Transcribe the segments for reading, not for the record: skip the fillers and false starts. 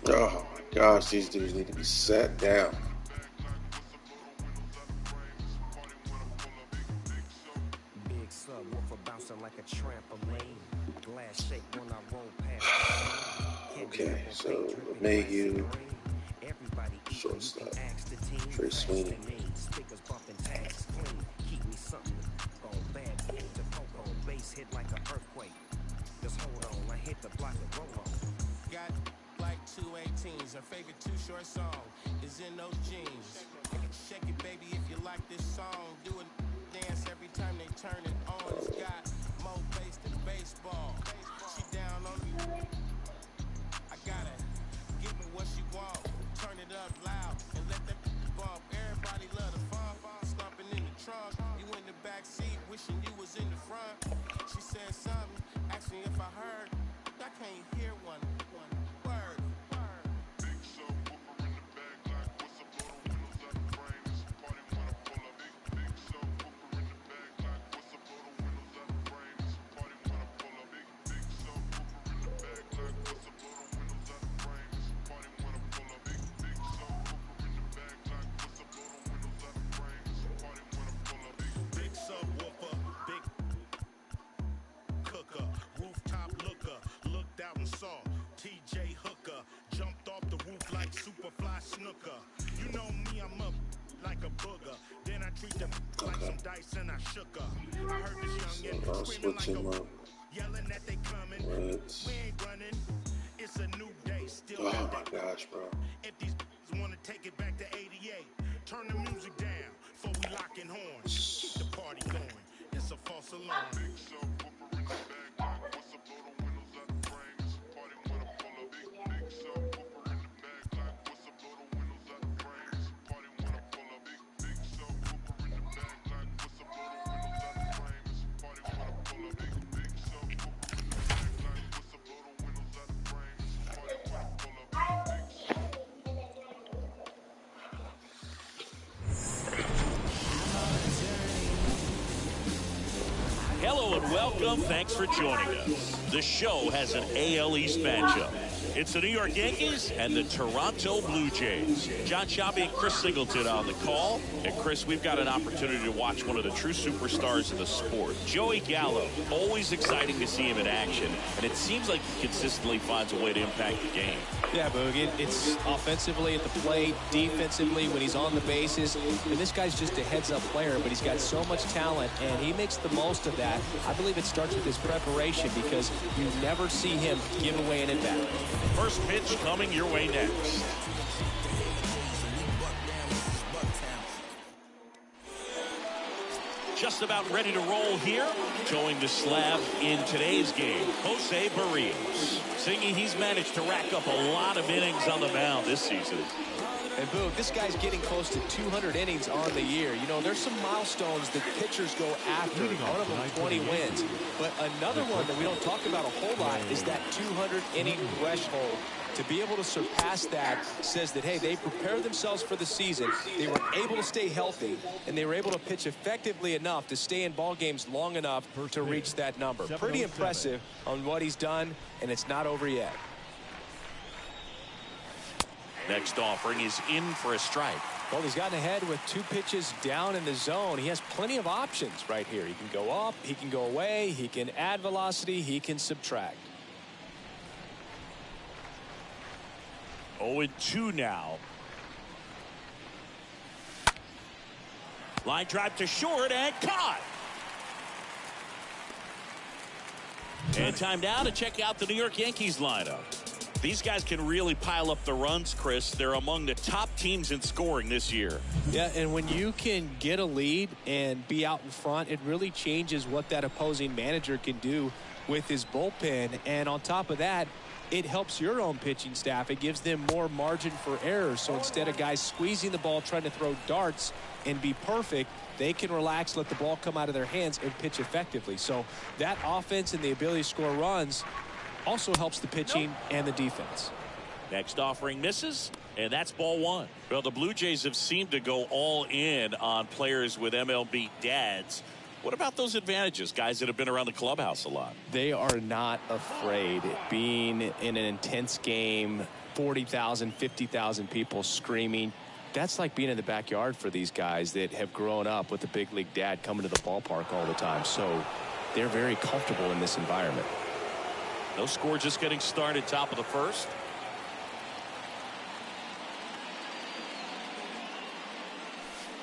Oh my gosh, these dudes need to be sat down. Big subwoofer bouncing like a trampoline. Glass shake when I roll past. Okay, so Mayhew, shortstop, Trey Sweeney. Speakers bumping tags clean. Keep me something on bad to poke on. Bass hit like an earthquake. Just hold on, I hit the block and roll on. Got like 218s. Her favorite Too Short song is In Those Jeans. Shake it, baby, if you like this song. Do a dance every time they turn it on. It's got more bass than baseball. She down on me. I gotta give me what she want. Turn it up loud and let that bump. Everybody love the fun. Stomping in the trunk. You in the back seat, wishing you was in the front. She said something, asked me if I heard. I can't hear one word. Big subwoofer in the back, like what's up, blow the windows out the frame. It's a party when I pull up. Big subwoofer in the back, like what's up, blow the windows out the frame. It's a party when I pull up. Big subwoofer in the back, like what's up, blow the windows out the frame. It's a party when I pull up. Big subwoofer in the back, like what's up, blow the windows out the frame. It's a party when I pull up. Big subwoofer, big cooker, rooftop looker, looked out and saw TJ Hooker, jumped off the roof like Superfly Snooker. You know me, I'm up like a booger. Then I treat them like some dice and I shook her. I heard this young I'll screaming switch like him a up. yelling that they coming. What? We ain't running. It's a new day. Still Oh got my that. gosh, bro. If these wanna take it back to 88, turn the music down before we locking horns. Keep the party going. It's a false alarm. Big subwoofer in the back, like what's up, blow the windows out the frame. It's a party when I pull up. Big subwoofer in the back, like what's up, blow the windows out the frame. It's a party when I pull up. Big subwoofer in the back, like what's up, blow the windows out the frame. It's a party when I pull up. Big subwoofer in the back, like what's up, blow the windows out the frame. It's a party when I pull up. Hello and welcome. Thanks for joining us. The show has an AL East matchup. It's the New York Yankees and the Toronto Blue Jays. John Shabby and Chris Singleton on the call. And Chris, we've got an opportunity to watch one of the true superstars in the sport. Joey Gallo. Always exciting to see him in action. And it seems like he consistently finds a way to impact the game. Yeah, Boog, it's offensively at the plate, defensively when he's on the bases. And this guy's just a heads-up player, but he's got so much talent, and he makes the most of that. I believe it starts with his preparation because you never see him give away an at-bat. First pitch coming your way next. Just about ready to roll here. Showing the slab in today's game, Jose Barrios. Singing he's managed to rack up a lot of innings on the mound this season. And Boog, this guy's getting close to 200 innings on the year. You know, there's some milestones that pitchers go after. One of them 20 wins. But another one that we don't talk about a whole lot is that 200-inning threshold. To be able to surpass that says that, hey, they prepared themselves for the season. They were able to stay healthy, and they were able to pitch effectively enough to stay in ball games long enough to reach that number. Pretty impressive on what he's done, and it's not over yet. Next offering is in for a strike. Well, he's gotten ahead with 2 pitches down in the zone. He has plenty of options right here. He can go up, he can go away, he can add velocity, he can subtract. 0-2 now. Line drive to short and caught. And time now to check out the New York Yankees lineup. These guys can really pile up the runs, Chris. They're among the top teams in scoring this year. Yeah, and when you can get a lead and be out in front, it really changes what that opposing manager can do with his bullpen. And on top of that, it helps your own pitching staff. It gives them more margin for error. So instead of guys squeezing the ball, trying to throw darts and be perfect, they can relax, let the ball come out of their hands, and pitch effectively. So that offense and the ability to score runs also helps the pitching and the defense. Next offering misses, and that's ball 1. Well, the Blue Jays have seemed to go all in on players with MLB dads. What about those advantages, guys that have been around the clubhouse a lot? They are not afraid. Being in an intense game, 40,000, 50,000 people screaming. That's like being in the backyard for these guys that have grown up with the big league dad coming to the ballpark all the time. So they're very comfortable in this environment. No score, just getting started, top of the first.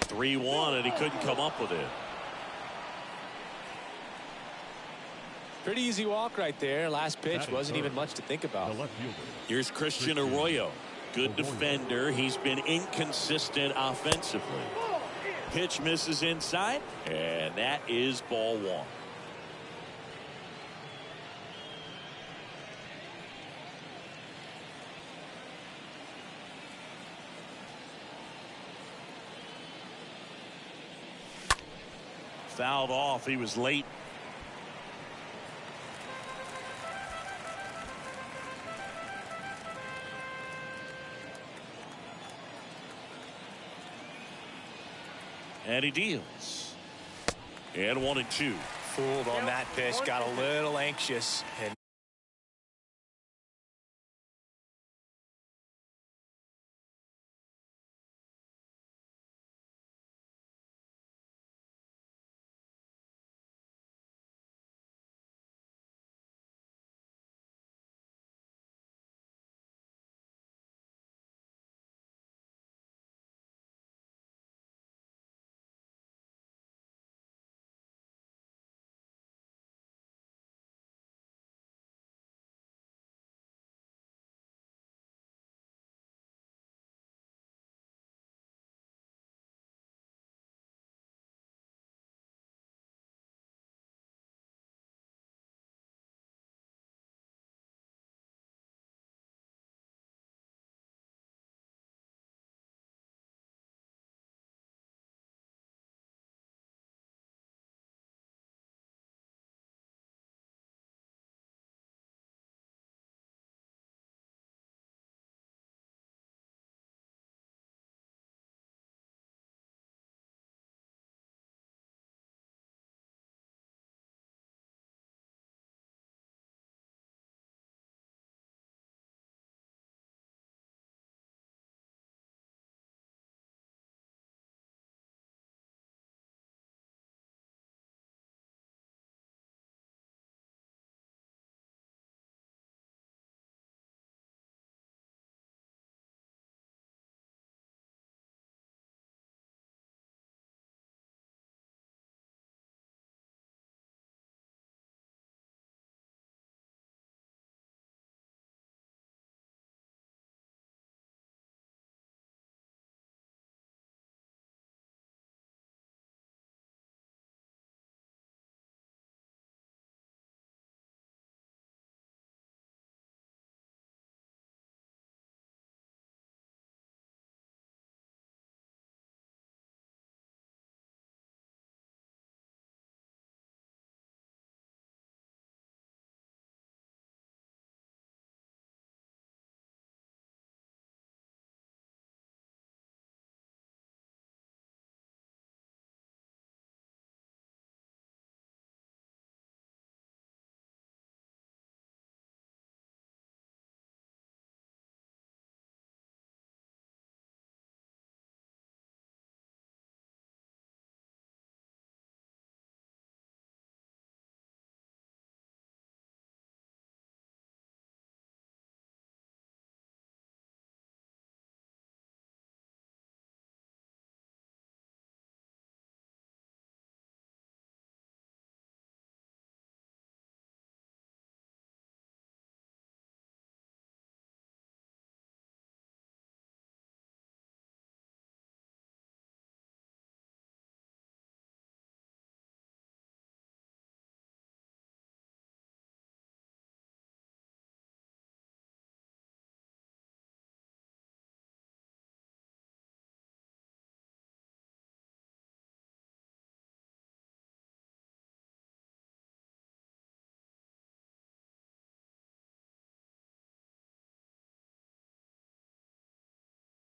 (3-1), and he couldn't come up with it. Pretty easy walk right there. Last pitch wasn't even much to think about. Here's Christian Arroyo. Good defender. He's been inconsistent offensively. Pitch misses inside, and that is ball one. Fouled off. He was late. And he deals. And 1-2. Fooled on that pitch. Got a little anxious. And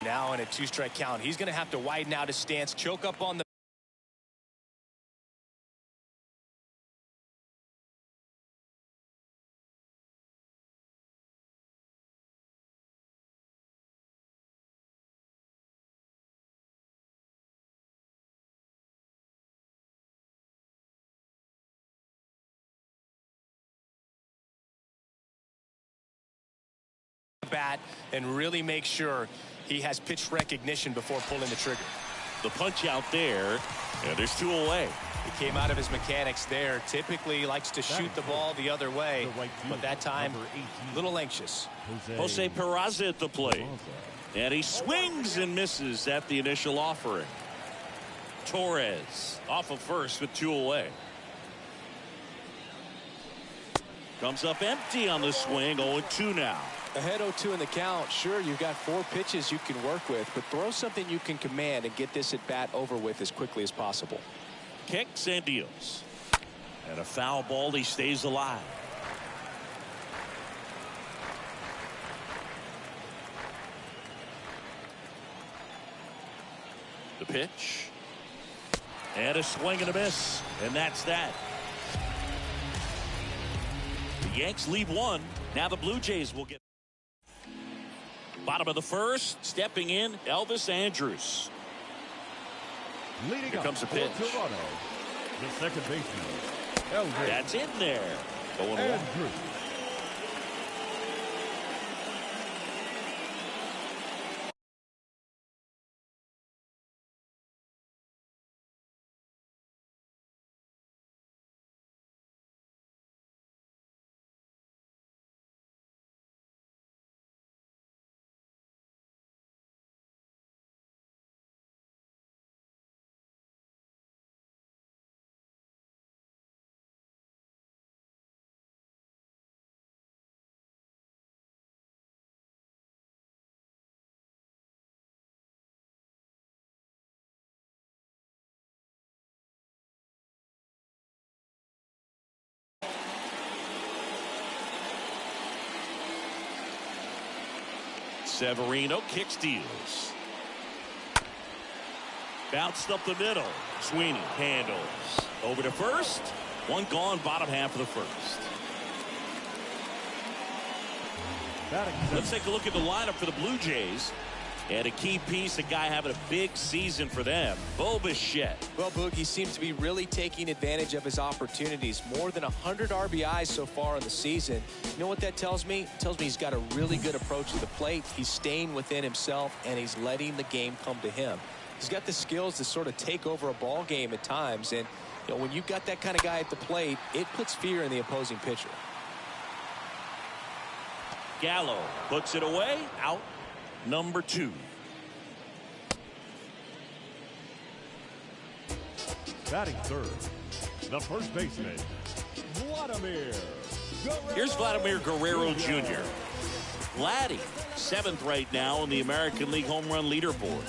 now in a 2-strike count, he's going to have to widen out his stance, choke up on the bat and really make sure he has pitch recognition before pulling the trigger. The punch out there, and there's 2 away. He came out of his mechanics there. Typically likes to shoot the ball the other way, but that time, a little anxious. Jose Peraza at the plate. And he swings and misses at the initial offering. Torres off of first with 2 away. Comes up empty on the swing, 0-2 now. Ahead 0-2 in the count. Sure, you've got 4 pitches you can work with, but throw something you can command and get this at bat over with as quickly as possible. Kicks and deals. And a foul ball, he stays alive. The pitch. And a swing and a miss. And that's that. The Yanks leave 1. Now the Blue Jays will get. Bottom of the first, stepping in, Elvis Andrus. Here comes the pitch. Toronto, the second baseman, Elvis. That's in there. 0-1. Severino kicks, deals. Bounced up the middle. Sweeney handles. Over to first. 1 gone, bottom half of the first. Let's take a look at the lineup for the Blue Jays. And a key piece, a guy having a big season for them, Bo Bichette. Well, Boogie seems to be really taking advantage of his opportunities. More than 100 RBIs so far in the season. You know what that tells me? It tells me he's got a really good approach to the plate. He's staying within himself, and he's letting the game come to him. He's got the skills to sort of take over a ball game at times. And you know, when you've got that kind of guy at the plate, it puts fear in the opposing pitcher. Gallo puts it away. Out. Number 2. Batting third, the first baseman, Vladimir Guerrero. Here's Vladimir Guerrero Jr. Vladdy, 7th right now in the American League home run leaderboard.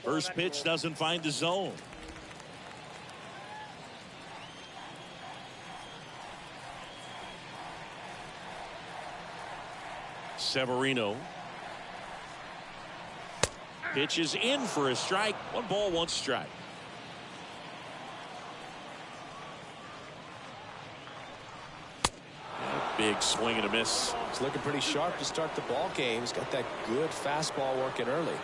First pitch doesn't find the zone. Severino pitches in for a strike. 1 ball, 1 strike. Big swing and a miss. He's looking pretty sharp to start the ball game. He's got that good fastball working early.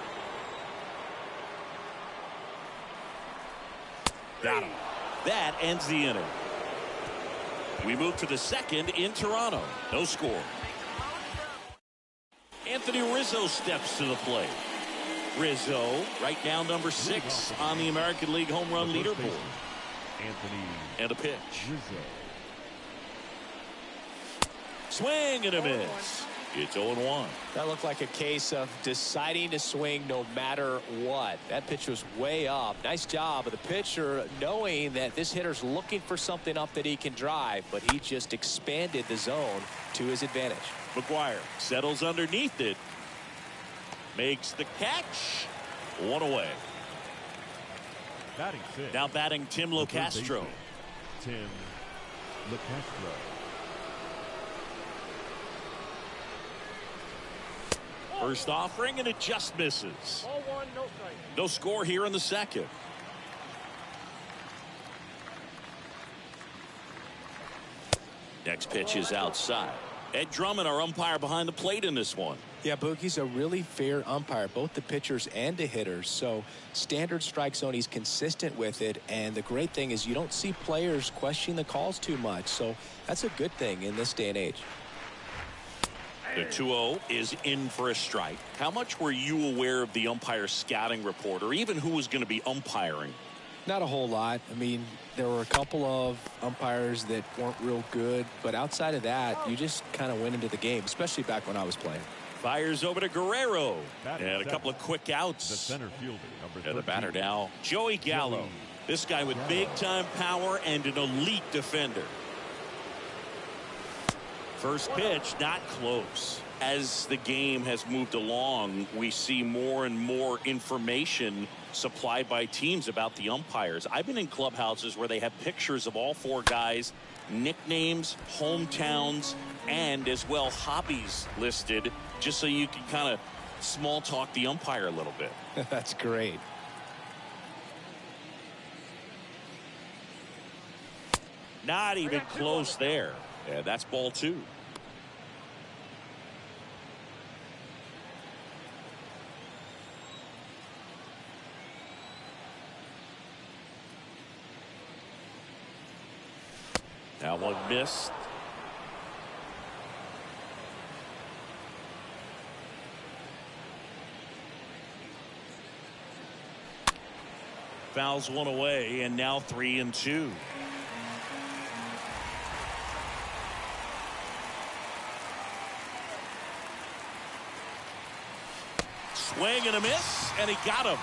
Got him. That ends the inning. We move to the second in Toronto. No score. Anthony Rizzo steps to the plate. Rizzo right now number 6 on the American League home run leaderboard. Anthony And a pitch. Rizzo. Swing and a miss. It's 0-1. That looked like a case of deciding to swing no matter what. That pitch was way up. Nice job of the pitcher knowing that this hitter's looking for something up that he can drive, but he just expanded the zone to his advantage. McGuire settles underneath it. Makes the catch. 1 away. Batting fifth, Now batting Tim the third Locastro. baseman, Tim Locastro. First offering, and it just misses. No score here in the second. Next pitch is outside. Ed Drummond, our umpire behind the plate in this one. Yeah, Boogie's a really fair umpire, both the pitchers and the hitters. So standard strike zone, he's consistent with it. And the great thing is you don't see players questioning the calls too much. So that's a good thing in this day and age. The 2-0 is in for a strike. How much were you aware of the umpire scouting report, or even who was going to be umpiring? Not a whole lot. I mean, there were a couple of umpires that weren't real good, but outside of that, you just kind of went into the game, especially back when I was playing. Fires over to Guerrero. Batting And a couple of quick outs. The center fielder, number 13. And the batter now, Joey Gallo. This guy with big-time power and an elite defender. First pitch, not close. As the game has moved along, we see more and more information supplied by teams about the umpires. I've been in clubhouses where they have pictures of all four guys, nicknames, hometowns, and as well hobbies listed, just so you can kind of small talk the umpire a little bit. That's great. Not even close there. Yeah, that's ball 2. Now one missed. Fouls one away, and now 3-2. Swing and a miss, and he got him.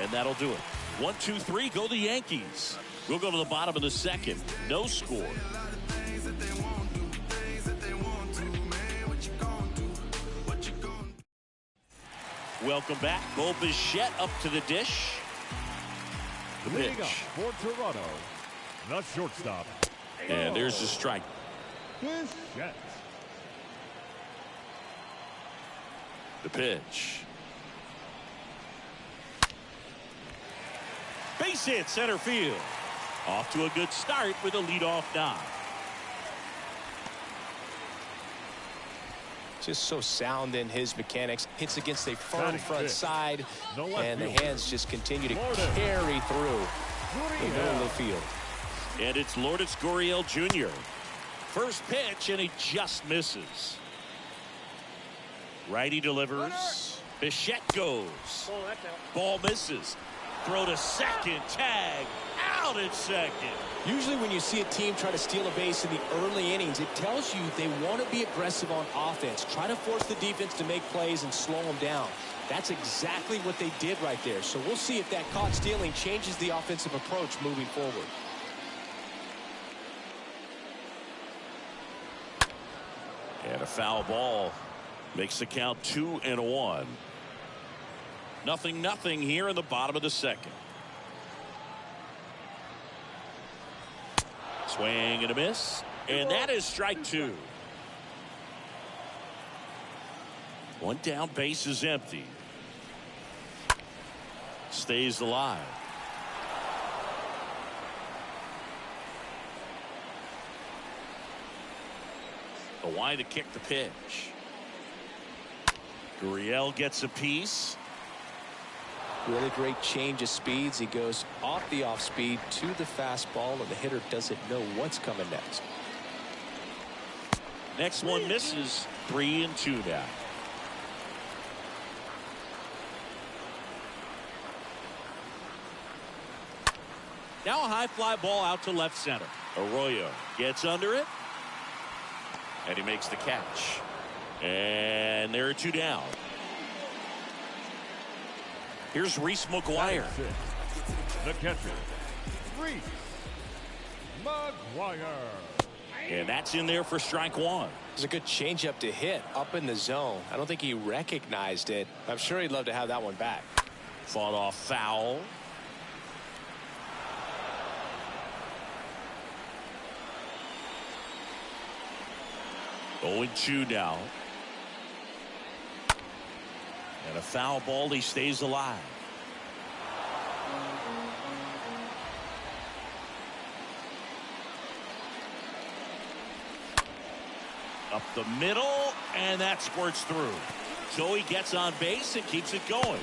And that'll do it. 1-2-3, go the Yankees. We'll go to the bottom of the second. No score. Welcome back. Bo Bichette up to the dish. The Leading pitch. up for Toronto, the shortstop. And there's the strike. Bichette. The pitch. Base hit center field. Off to a good start with a leadoff knock. Just so sound in his mechanics. Hits against a firm Batting front fifth. side. The left And the fielder. hands just continue to Lourdes. carry through the middle of the field. And it's Lourdes Gurriel Jr. First pitch, and he just misses. Righty delivers. Bichette goes. Ball misses. Throw to second. Tag. Out at second. Usually when you see a team try to steal a base in the early innings, it tells you they want to be aggressive on offense. Try to force the defense to make plays and slow them down. That's exactly what they did right there. So we'll see if that caught stealing changes the offensive approach moving forward. And a foul ball makes the count 2-1. 0-0 here in the bottom of the second. Swing and a miss. And that is strike 2. One down, base is empty. Stays alive. The wide to kick the pitch. Gurriel gets a piece. Really great change of speeds. He goes off the off speed to the fastball, and the hitter doesn't know what's coming next. Next one misses. 3-2 now. Now a high fly ball out to left center. Arroyo gets under it. And he makes the catch. And there are 2 down. Here's Reese McGuire. The catcher, Reese McGuire. And that's in there for strike 1. It's a good changeup to hit up in the zone. I don't think he recognized it. I'm sure he'd love to have that one back. Fought off foul. Oh, 2 now. And a foul ball. He stays alive. Up the middle, and that squirts through. So he gets on base and keeps it going.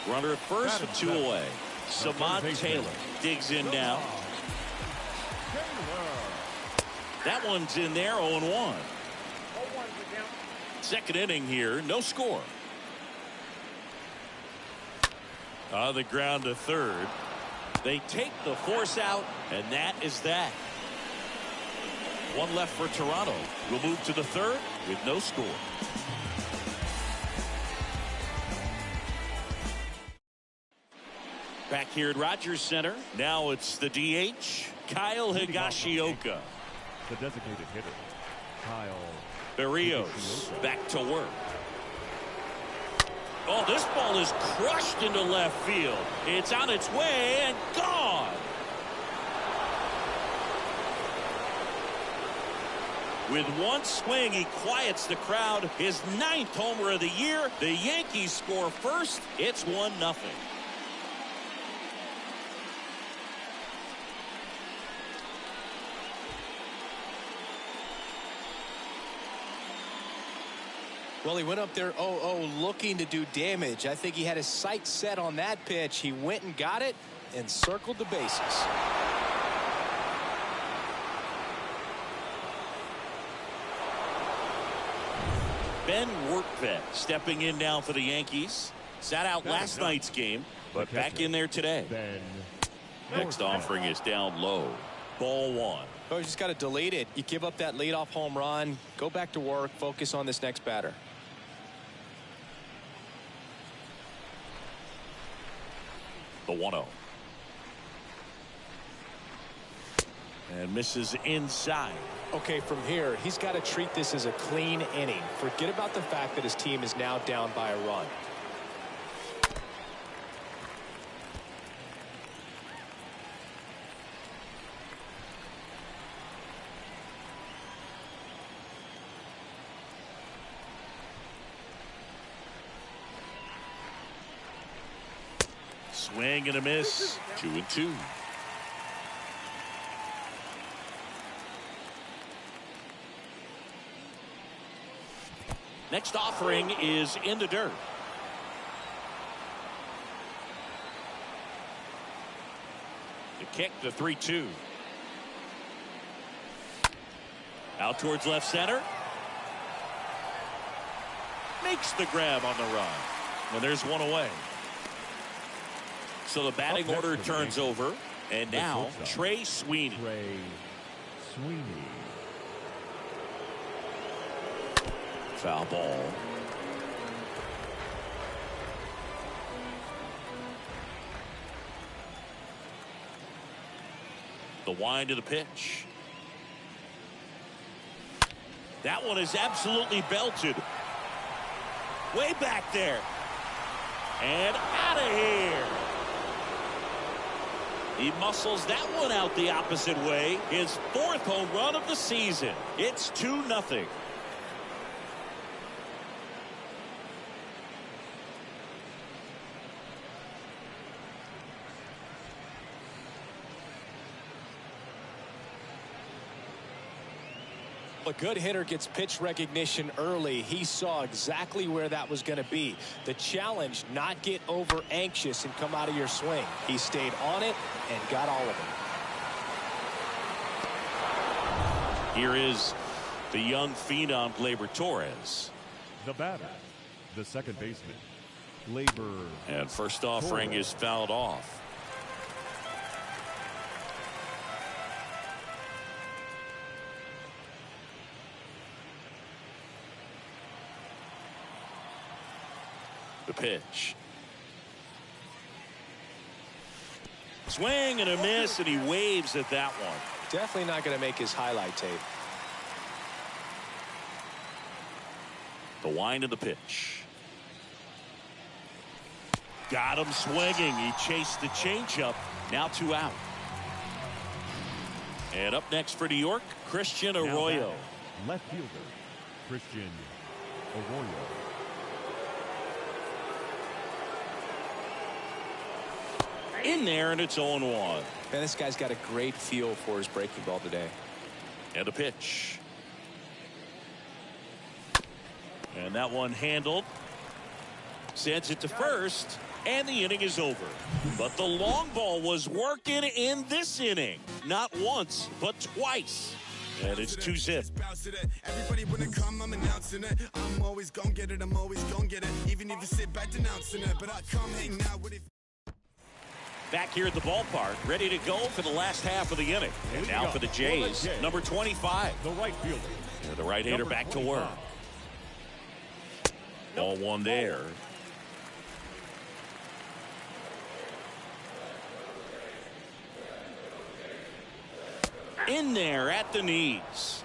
Runner at first with 2 away. Samad Taylor digs in now. That one's in there, 0-1. Second inning here, no score. On the ground to third. They take the force out, and that is that. One left for Toronto. We'll move to the third with no score. Back here at Rogers Center. Now it's the DH, Kyle Higashioka. The designated hitter, Kyle Berrios back to work. Oh, this ball is crushed into left field. It's on its way and gone. With one swing, he quiets the crowd. His 9th homer of the year. The Yankees score first. It's 1-0. Well, he went up there 0-0 looking to do damage. I think he had his sights set on that pitch. He went and got it and circled the bases. Ben Workvet stepping in now for the Yankees. Sat out last night's game, but back in there today. Next offering is down low. Ball 1. Oh, you just got to delete it. You give up that leadoff home run. Go back to work. Focus on this next batter. The 1-0. And misses inside. Okay, from here, he's got to treat this as a clean inning. Forget about the fact that his team is now down by a run. Swing and a miss. 2-2. Next offering is in the dirt. The kick, the 3-2. Out towards left center. Makes the grab on the run. And there's one away. So the batting order turns over. And now Trey Sweeney. Foul ball. The wind of the pitch. That one is absolutely belted. Way back there. And out of here. He muscles that one out the opposite way. His 4th home run of the season. It's 2-0. A good hitter gets pitch recognition early. He saw exactly where that was going to be. The challenge, not get over anxious and come out of your swing. He stayed on it and got all of it. Here is the young phenom Gleyber Torres. The batter, the second baseman, Gleyber. And first offering is fouled off. The pitch. Swing and a miss, and he waves at that one. Definitely not going to make his highlight tape. The wind of the pitch. Got him swinging. He chased the changeup. Now 2 out. And up next for New York, Christian Arroyo. Left fielder, Christian Arroyo. In there, and it's 0-1. Man, this guy's got a great feel for his breaking ball today. And a pitch. And that one handled. Sends it to first. And the inning is over. But the long ball was working in this inning. Not once, but twice. And it's 2-zip. Everybody wanna come, I'm announcing it. I'm always gonna get it, I'm always gonna get it. Even if you sit back denouncing it. But I come hang out with it. Back here at the ballpark, ready to go for the last half of the inning. And now for the Jays, number 25. The right fielder. And the right-hander back to work. Ball one there. In there at the knees.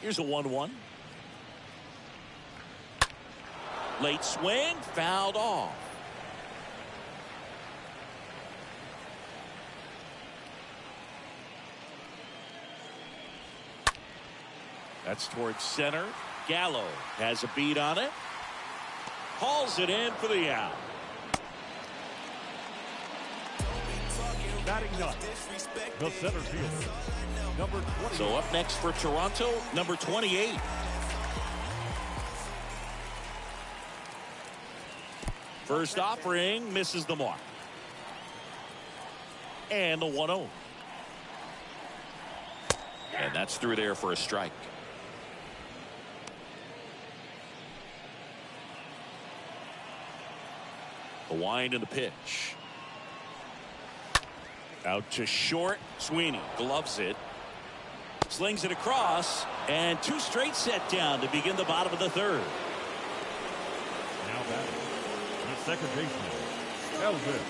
Here's a 1-1. Late swing, fouled off. That's towards center. Gallo has a beat on it. Hauls it in for the out. Batting ninth, the center fielder, number 20. So up next for Toronto, number 28. First offering misses the mark. And the 1-0. And that's through there for a strike. The wind and the pitch. Out to short. Sweeney gloves it. Slings it across. And two straight set down to begin the bottom of the third. Now batting, the second baseman, Elvis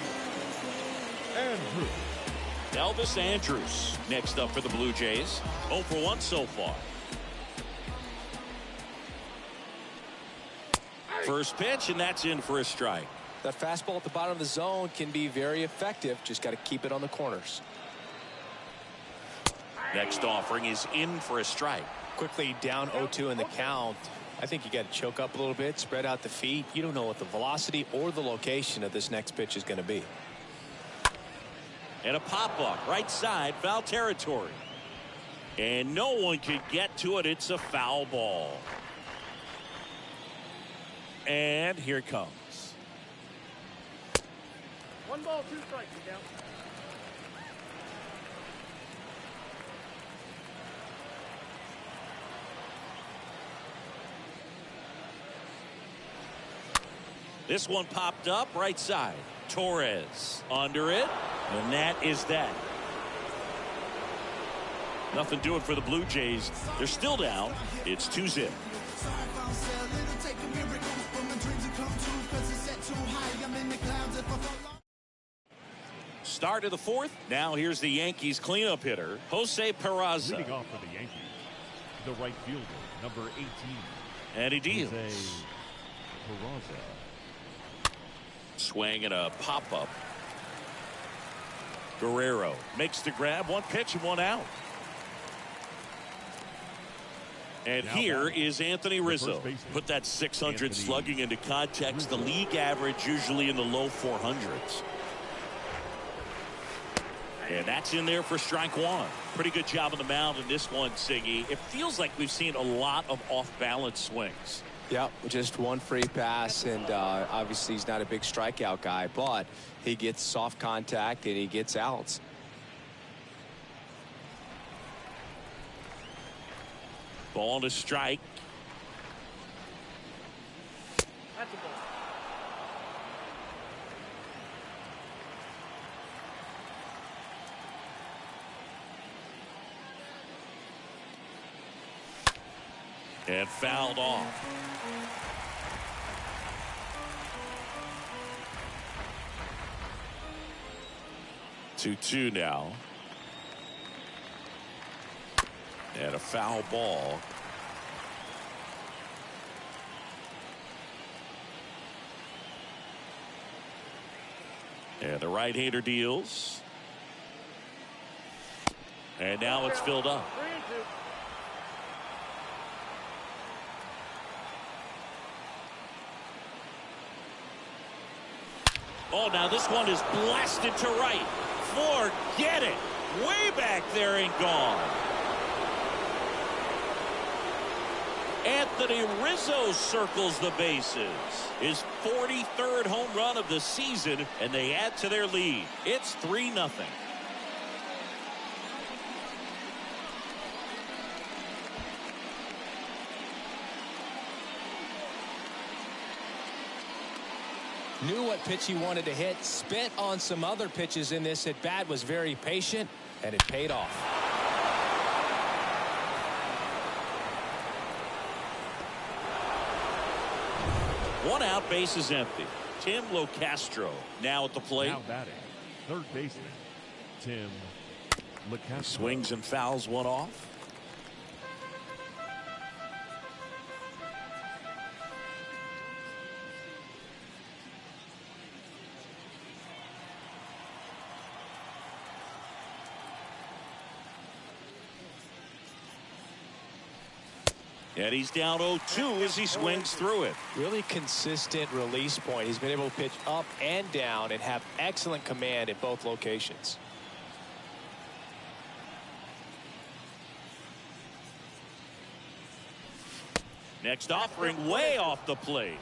Andrews. Elvis Andrews next up for the Blue Jays. 0 for 1 so far. First pitch, and that's in for a strike. That fastball at the bottom of the zone can be very effective. Just got to keep it on the corners. Next offering is in for a strike. Quickly down 0-2 in the count. I think you got to choke up a little bit, spread out the feet. You don't know what the velocity or the location of this next pitch is going to be. And a pop-up right side, foul territory. And no one could get to it. It's a foul ball. And here it comes. 1 ball, 2 strikes, down. This one popped up right side. Torres under it, and that is that. Nothing doing for the Blue Jays. They're still down. It's 2-0. Start of the fourth. Now here's the Yankees cleanup hitter, Jose Peraza. Leading off for the Yankees, the right fielder, number 18. And he deals. Jose Peraza. Swing and a pop-up. Guerrero makes the grab. One pitch and one out. And here is Anthony Rizzo. Put that 600 slugging into context. The league average usually in the low 400s. And that's in there for strike one. Pretty good job on the mound in this one, Siggy. It feels like we've seen a lot of off-balance swings. Yeah, just one free pass, and obviously he's not a big strikeout guy, but he gets soft contact and he gets outs. Ball to strike. That's a ball. And fouled off. Two now. And a foul ball. And the right-hander deals. And now it's filled up. 3-2. Oh, now this one is blasted to right. Forget it. Way back there and gone. Anthony Rizzo circles the bases. His 43rd home run of the season, and they add to their lead. It's 3-0. Knew what pitch he wanted to hit, spent on some other pitches in this at bat, was very patient, and it paid off. One out, base is empty. Tim Locastro now at the plate. Now batting, third baseman, Tim Locastro. Swings and fouls one off. And he's down 0-2 as he swings through it. Really consistent release point. He's been able to pitch up and down and have excellent command at both locations. Next offering way off the plate.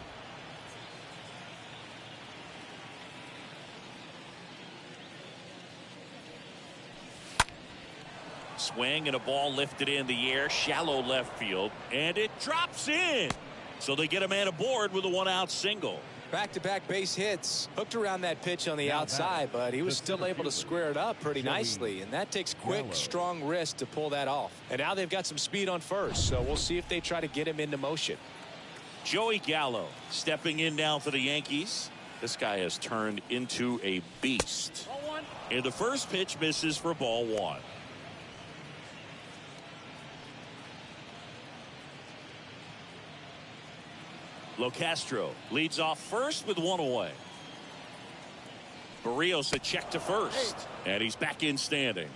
Swing and a ball lifted in the air, shallow left field, and it drops in. So they get a man aboard with a one-out single. Back-to-back base hits. Hooked around that pitch on the outside, but he was still able to square it up pretty nicely. And that takes quick, strong wrist to pull that off. And now they've got some speed on first, so we'll see if they try to get him into motion. Joey Gallo stepping in now for the Yankees. This guy has turned into a beast. And the first pitch misses for ball one. Locastro leads off first with one away. Barrios a check to first, and he's back in standing.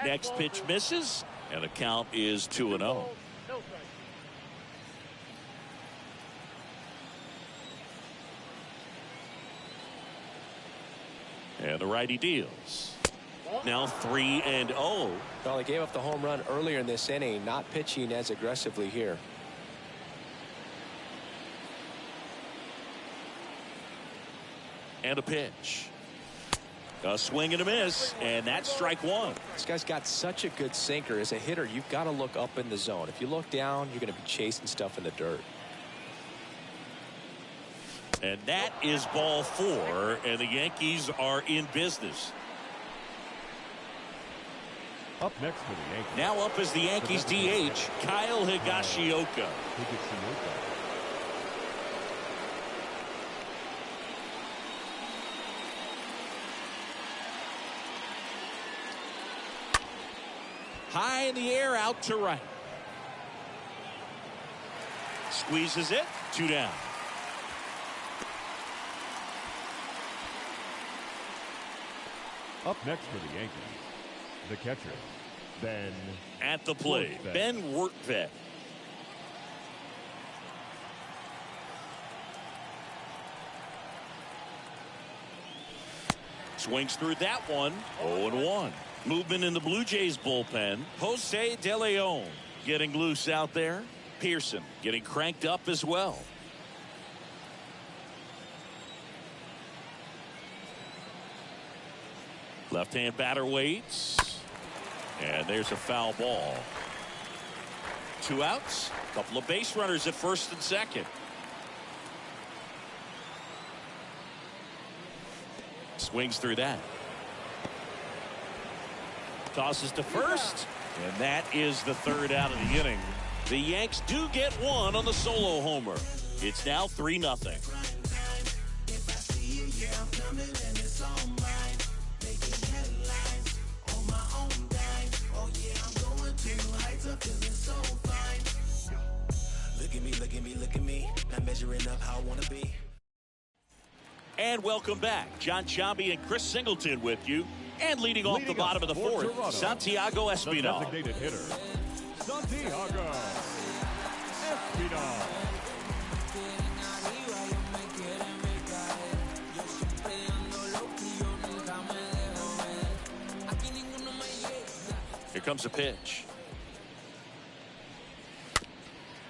Next pitch misses, and the count is 2-0. And the righty deals. Now 3-0. Well, they gave up the home run earlier in this inning, not pitching as aggressively here. And a pitch. A swing and a miss, and that's strike one. This guy's got such a good sinker. As a hitter, you've got to look up in the zone. If you look down, you're going to be chasing stuff in the dirt. And that is ball four, and the Yankees are in business. Up next for the Yankees. Now up is the Yankees DH, Kyle Higashioka. High in the air, out to right. Squeezes it, 2 down. Up next for the Yankees, the catcher, Ben. At the plate, Ben Wertvet. Swings through that one, 0-1. Movement in the Blue Jays bullpen. Jose De Leon getting loose out there. Pearson getting cranked up as well. Left-hand batter waits. And there's a foul ball. 2 outs. A couple of base runners at first and second. Swings through that. Tosses to first. And that is the 3rd out of the inning. The Yanks do get one on the solo homer. It's now 3-0. Look at me, not measuring up how I want to be. And welcome back. John Sciambi and Chris Singleton with you. And leading off the bottom of the 4th, Santiago Espinal. The designated hitter, Santiago Espinal. Here comes a pitch.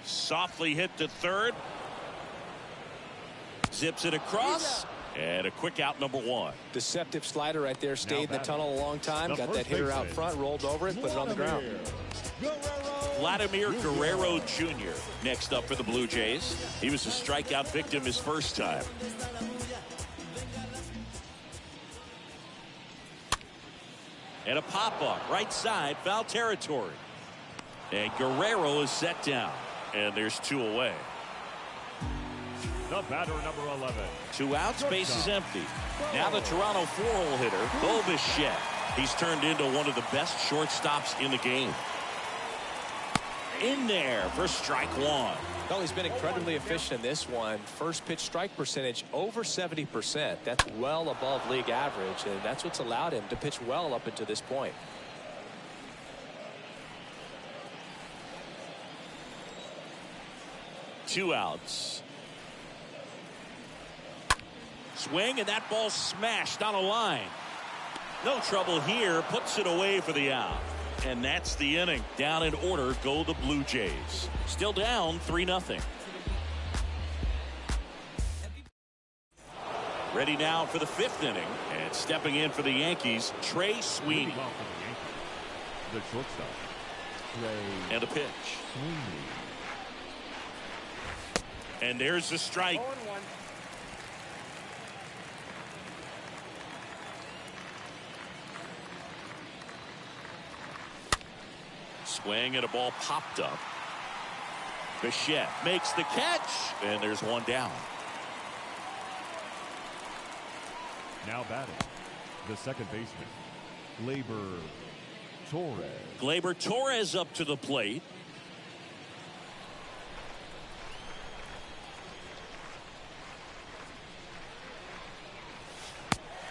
Softly hit to third. Zips it across. And a quick out, number one. Deceptive slider right there. Stayed in the tunnel a long time. Got that hitter out front, rolled over it, put it on the ground. Vladimir Guerrero Jr. next up for the Blue Jays. He was a strikeout victim his first time. And a pop-up, right side, foul territory. And Guerrero is set down. And there's two away. The batter, number 11. 2 outs, base is empty. Now the Toronto 4-hole hitter, Bo Bichette. He's turned into one of the best shortstops in the game. In there for strike one. Well, he's been incredibly efficient in this one. First pitch strike percentage over 70%. That's well above league average, and that's what's allowed him to pitch well up until this point. Two outs. Swing, and that ball smashed on a line. No trouble here. Puts it away for the out. And that's the inning. Down in order go the Blue Jays. Still down 3-0. Ready now for the 5th inning. And stepping in for the Yankees, Trey Sweeney. The shortstop. Trey and a pitch. Sweeney. And there's the strike. 0-1. Swing and a ball popped up. Bichette makes the catch, and there's one down. Now batting, the second baseman, Gleyber Torres. Gleyber Torres up to the plate.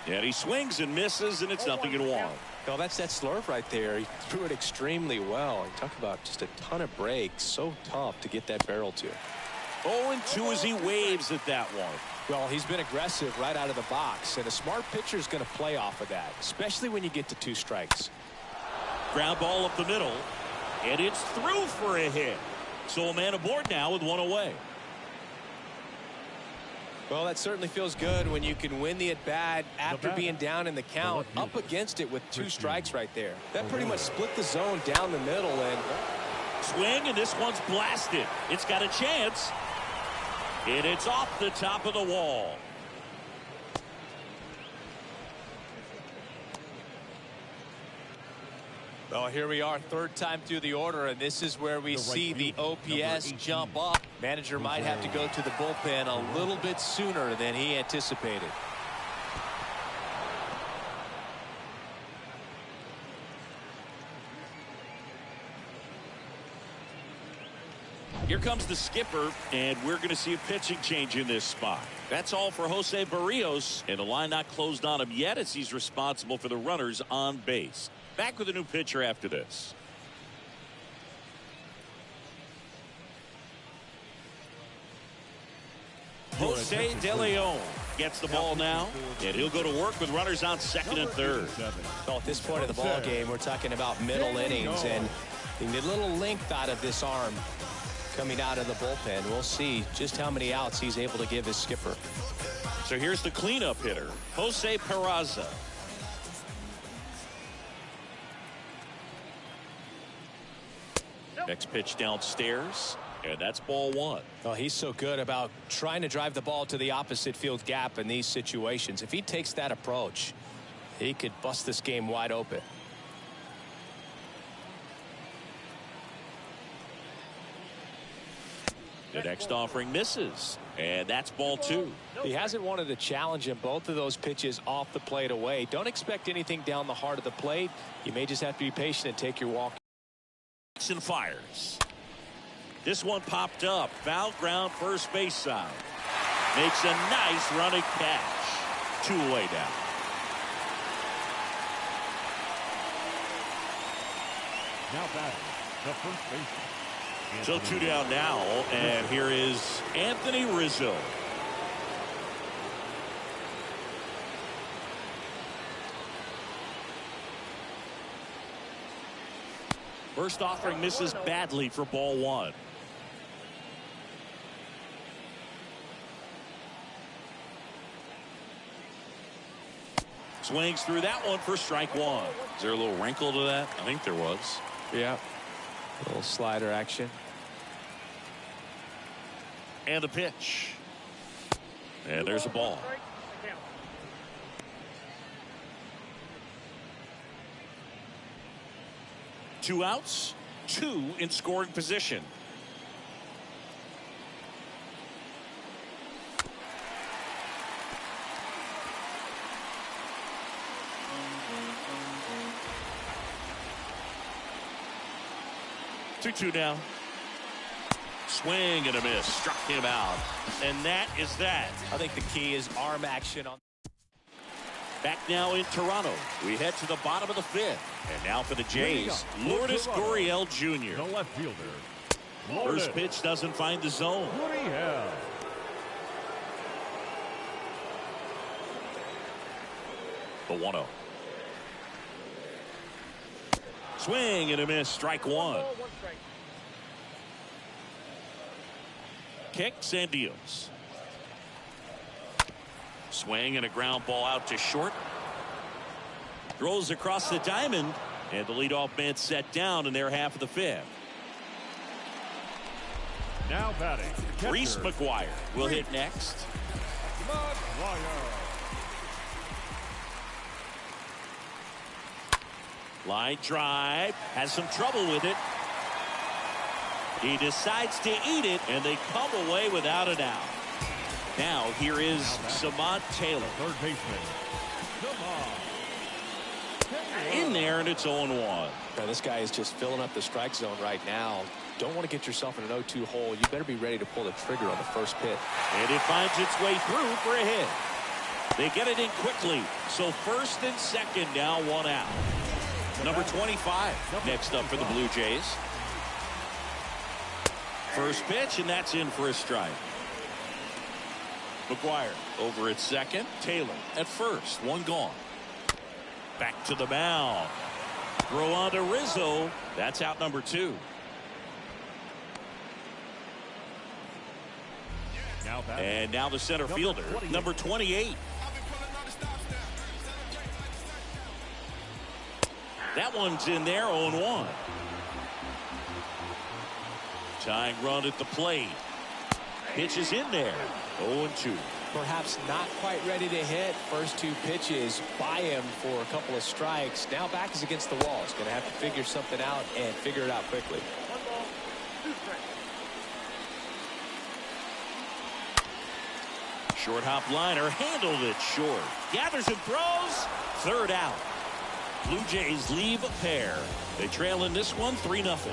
And he swings and misses, and it's 0-1. Well, that's that slurve right there. He threw it extremely well. You talk about just a ton of breaks. So tough to get that barrel to. 0-2 as he waves at that one. Well, he's been aggressive right out of the box, and a smart pitcher is going to play off of that, especially when you get to 2 strikes. Ground ball up the middle, and it's through for a hit. So a man aboard now with 1 away. Well, that certainly feels good when you can win the at-bat after being down in the count, up against it with 2 strikes right there. That pretty much split the zone down the middle. And swing, and this one's blasted. It's got a chance. And it's off the top of the wall. Well, here we are, 3rd time through the order, and this is where we see the OPS jump up. Manager might have to go to the bullpen a little bit sooner than he anticipated. Here comes the skipper, and we're going to see a pitching change in this spot. That's all for Jose Barrios, and the line not closed on him yet as he's responsible for the runners on base. Back with a new pitcher after this. Jose De Leon gets the ball now, and he'll go to work with runners on 2nd and 3rd. Well, at this point of the ball game, we're talking about middle innings, and the little length out of this arm coming out of the bullpen. We'll see just how many outs he's able to give his skipper. So here's the cleanup hitter, Jose Peraza. Next pitch downstairs, and that's ball 1. Well, he's so good about trying to drive the ball to the opposite field gap in these situations. If he takes that approach, he could bust this game wide open. The next offering misses, and that's ball 2. He hasn't wanted to challenge him. Both of those pitches off the plate away. Don't expect anything down the heart of the plate. You may just have to be patient and take your walk. And fires. This one popped up. Foul ground, first base side. Makes a nice running catch. 2 away now. Now batting, the first baseman. So 2 down now, and here is Anthony Rizzo. First offering misses badly for ball one. Swings through that one for strike one. Is there a little wrinkle to that? I think there was. Yeah. A little slider action. And the pitch. And there's a ball. 2 outs, 2 in scoring position. Two now. Swing and a miss. Struck him out. And that is that. I think the key is arm action on. Back now in Toronto. We head to the bottom of the 5th. And now for the Jays, Lourdes Gurriel Jr. The left fielder. First pitch doesn't find the zone. Gurriel. The 1-0. Swing and a miss. Strike one. Kicks and deals. Swing and a ground ball out to short. Throws across the diamond. And the leadoff man set down in their half of the 5th. Now batting. Reese McGuire will hit next. Line drive. Has some trouble with it. He decides to eat it, and they come away without an out. Now here is Samant Taylor. Third baseman. In there, and it's 0-1. Now, this guy is just filling up the strike zone right now. Don't want to get yourself in an 0-2 hole. You better be ready to pull the trigger on the first pitch. And it finds its way through for a hit. They get it in quickly. So first and second, now 1 out. Number 25 next up for the Blue Jays. First pitch, and that's in for a strike. McGuire over at second. Taylor at first. 1 gone. Back to the mound. Throw on to Rizzo. That's out number 2. And now the center fielder, number 28. That one's in there, 0-1. Tying run at the plate. Pitch is in there, 0-2. Perhaps not quite ready to hit. First 2 pitches by him for a couple of strikes. Now back is against the wall. He's going to have to figure something out and figure it out quickly. 1 ball, 2 strikes. Short hop liner, handled it short. Gathers and throws. 3rd out. Blue Jays leave a pair. They trail in this one 3-0.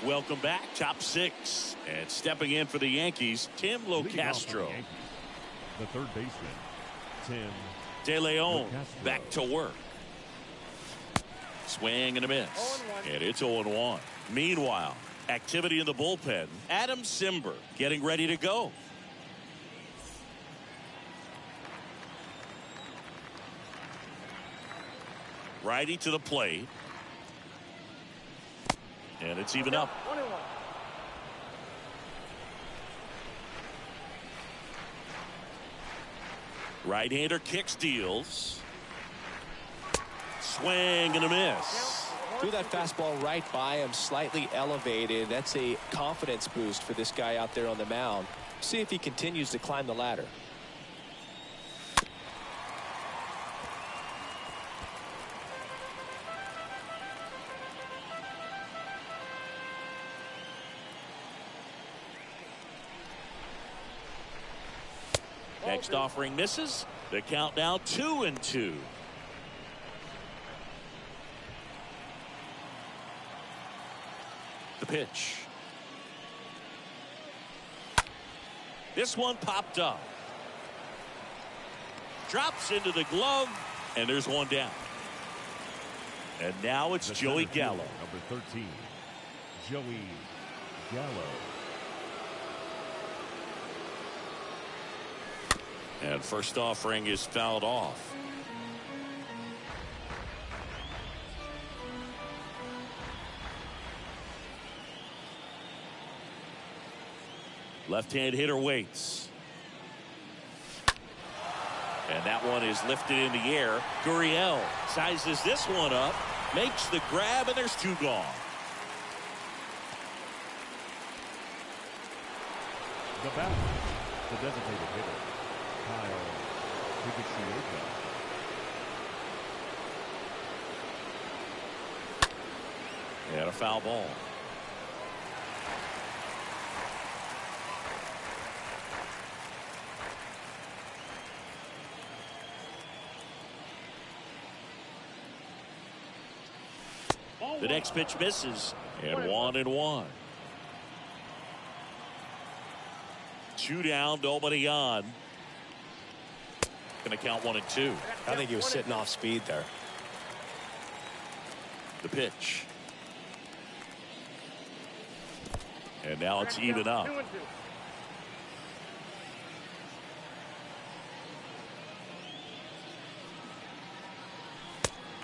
Welcome back. Top 6. And stepping in for the Yankees, Tim Locastro. The third baseman, Tim De Leon Locastro. back to work. Swing and a miss. 0-1. And it's 0-1. Meanwhile, activity in the bullpen. Adam Simber getting ready to go. Righty to the plate. And it's even up. 1-1. Right-hander kicks, deals. Swing and a miss. Threw that fastball right by him, slightly elevated. That's a confidence boost for this guy out there on the mound. See if he continues to climb the ladder. Next offering misses. The count now 2-2. The pitch. This one popped up. Drops into the glove, and there's one down. And now it's The Joey center fielder, Gallo. Number 13, Joey Gallo. And first offering is fouled off. Left-hand hitter waits. And that one is lifted in the air. Gurriel sizes this one up, makes the grab, and there's two gone. The batter, the designated hitter, Kyle Higashioka. And a foul ball. The next pitch misses, and 1-1. Two down, nobody on. Going to count 1-2. I think he was sitting off speed there. The pitch. And now it's even up. 2-2.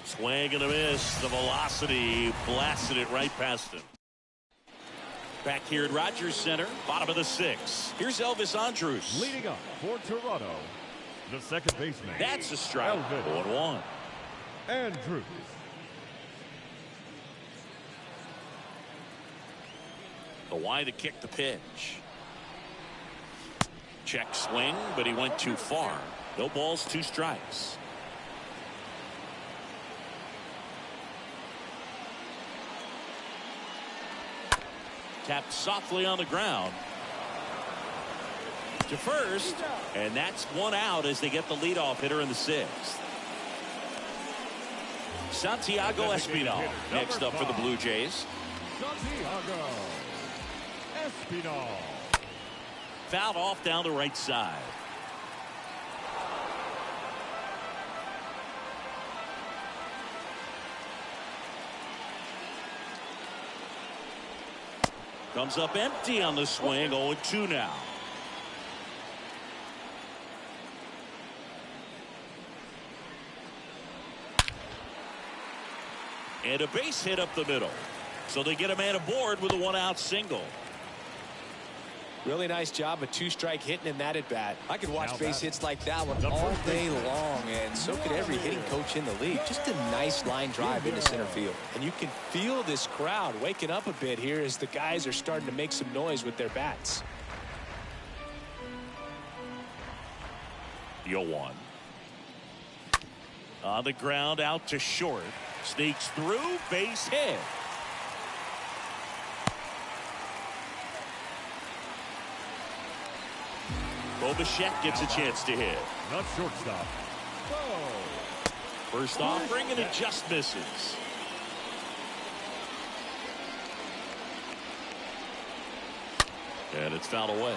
Swing and a miss. The velocity blasted it right past him. Back here at Rogers Center, bottom of the 6th. Here's Elvis Andrus. Leading up for Toronto, the second baseman. That's a strike. 1-1. Andrus. The wide to kick the pitch. Check swing, but he went too far. No balls, 2 strikes. Tapped softly on the ground. To first, and that's 1 out as they get the leadoff hitter in the 6th. Santiago Espinal next up for the Blue Jays. Santiago Espinal. Fouled off down the right side. Comes up empty on the swing. 0-2 now. And a base hit up the middle. So they get a man aboard with a 1-out single. Really nice job, a 2-strike hitting in that at bat. I could watch base hits like that one all day long, and so could every hitting coach in the league. Just a nice line drive into center field. And you can feel this crowd waking up a bit here as the guys are starting to make some noise with their bats. 0-1. On the ground, out to short. Sneaks through, base hit. Bobichek gets a chance to hit. Not shortstop. First offering, and it just misses. And it's fouled away.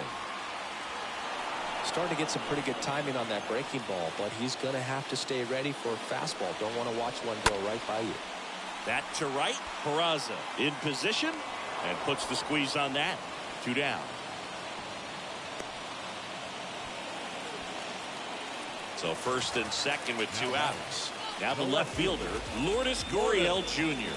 Starting to get some pretty good timing on that breaking ball, but he's going to have to stay ready for a fastball. Don't want to watch one go right by you. That to right. Peraza in position and puts the squeeze on that. 2 down. So first and second with 2 outs. Now the left fielder, Lourdes Gurriel Jr.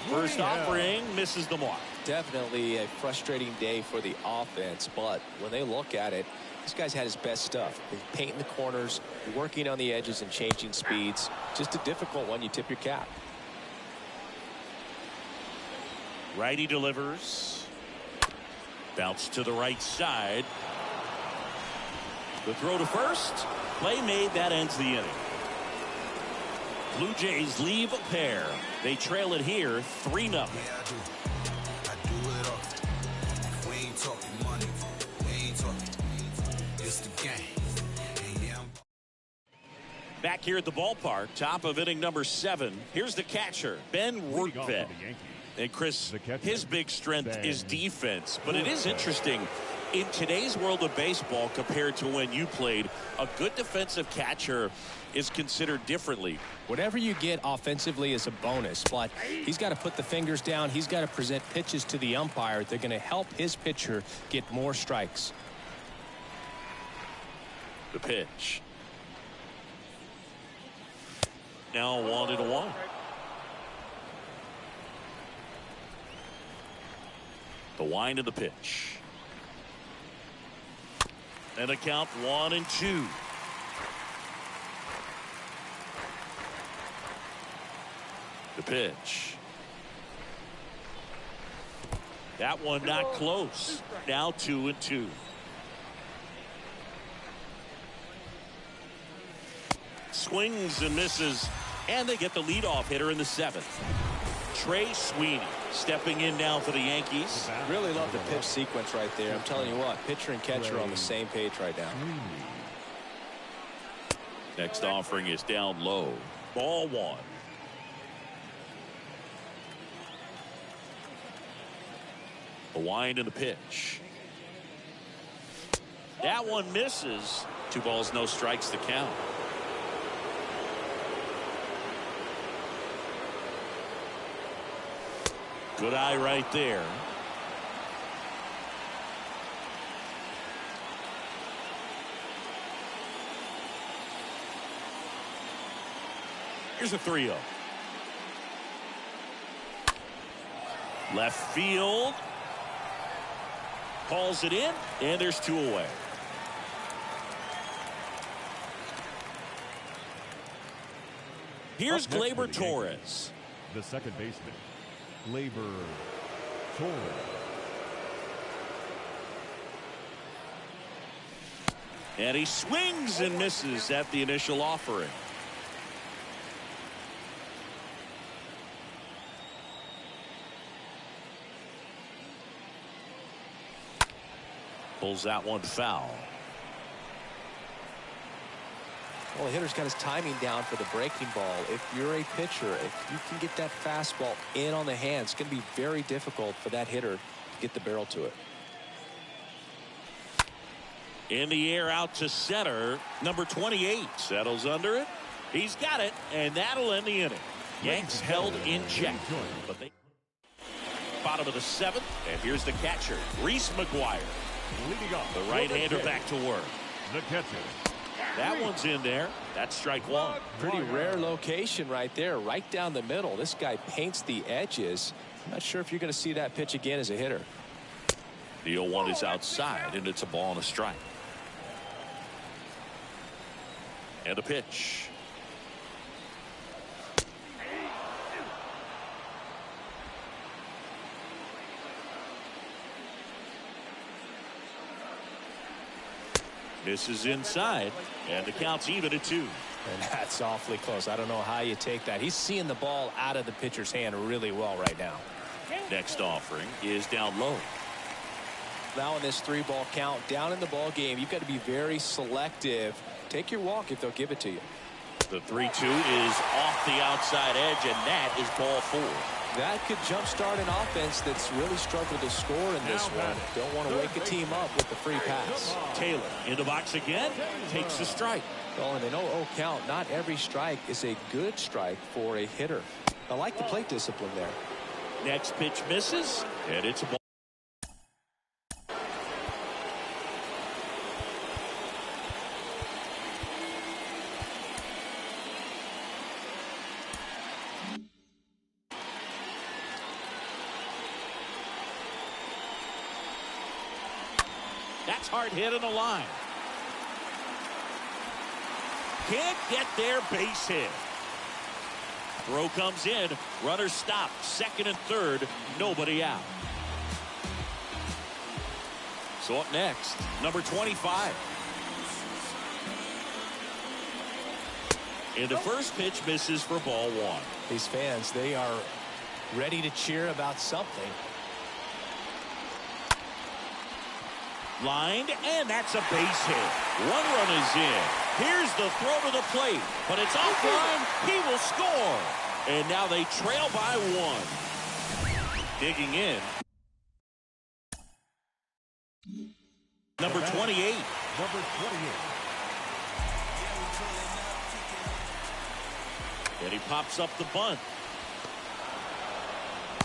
First offering misses the mark. Definitely a frustrating day for the offense, but when they look at it, this guy's had his best stuff. He's painting the corners, working on the edges and changing speeds. Just a difficult one. You tip your cap. Righty delivers. Bounce to the right side. The throw to first. Play made. That ends the inning. Blue Jays leave a pair. They trail it here 3-0. Yeah, I do it all. We ain't talking money. We ain't talking. It's the game. And yeah, Back here at the ballpark, top of inning number 7. Here's the catcher, Ben Rortvedt. And Chris, his big strength is defense, but it is interesting. In today's world of baseball, compared to when you played, a good defensive catcher is considered differently. Whatever you get offensively is a bonus, but he's got to put the fingers down. He's got to present pitches to the umpire. They're going to help his pitcher get more strikes. The pitch. Now 1-1. The wind of the pitch. And a count 1-2. The pitch. That one not close. Now 2-2. Swings and misses, and they get the leadoff hitter in the 7th. Trey Sweeney stepping in now for the Yankees. Really love the pitch sequence right there. I'm telling you what, pitcher and catcher are on the same page right now. Next offering is down low. Ball 1. The wind and the pitch. That one misses. 2 balls, no strikes to count. Good eye right there. Here's a 3-0. Left field. Calls it in, and there's 2 away. Here's Gleyber Torres. The second baseman, Gleyber Torres. And he swings and misses at the initial offering. Pulls that one foul. Well, the hitter's got his timing down for the breaking ball. If you're a pitcher, if you can get that fastball in on the hand, it's going to be very difficult for that hitter to get the barrel to it. In the air out to center. Number 28 settles under it. He's got it, and that'll end the inning. Yanks held in check. But they bottom of the 7th, and here's the catcher, Reese McGuire. Leading off, The right-hander back to work. the catcher. That one's in there. That's strike 1. Pretty rare location right there, right down the middle. This guy paints the edges. I'm not sure if you're going to see that pitch again as a hitter. The 0-1 is outside, and it's a ball and a strike. And a pitch. Misses inside, and the count's even at 2. And that's awfully close. I don't know how you take that. He's seeing the ball out of the pitcher's hand really well right now. Next offering is down low. Now in this 3-ball count, down in the ball game, you've got to be very selective. Take your walk if they'll give it to you. The 3-2 is off the outside edge, and that is ball 4. That could jumpstart an offense that's really struggled to score in this one. Don't want to wake a team up with the free pass. Taylor in the box again, takes the strike. Well, and an 0-0 count, not every strike is a good strike for a hitter. I like the plate discipline there. Next pitch misses, and it's a ball. That's hard hit on the line. Can't get their base hit. Throw comes in. Runner stopped. Second and third. Nobody out. So up next, number 25. And the first pitch misses for ball 1. These fans, they are ready to cheer about something. Lined, and that's a base hit. 1 run is in. Here's the throw to the plate, but it's offline. He will score. And now they trail by 1. Digging in. Number 28. Number 28. And he pops up the bunt.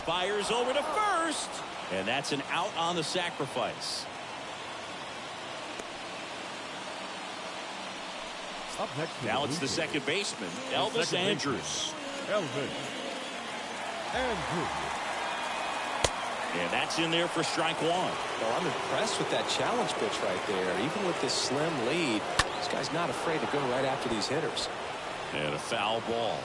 Fires over to first. And that's an out on the sacrifice. Up next for Now the it's Blue the Jays, second baseman, Elvis second Andrus. Elvis Andrus. And that's in there for strike one. Well, I'm impressed with that challenge pitch right there. Even with this slim lead, this guy's not afraid to go right after these hitters. And a foul ball.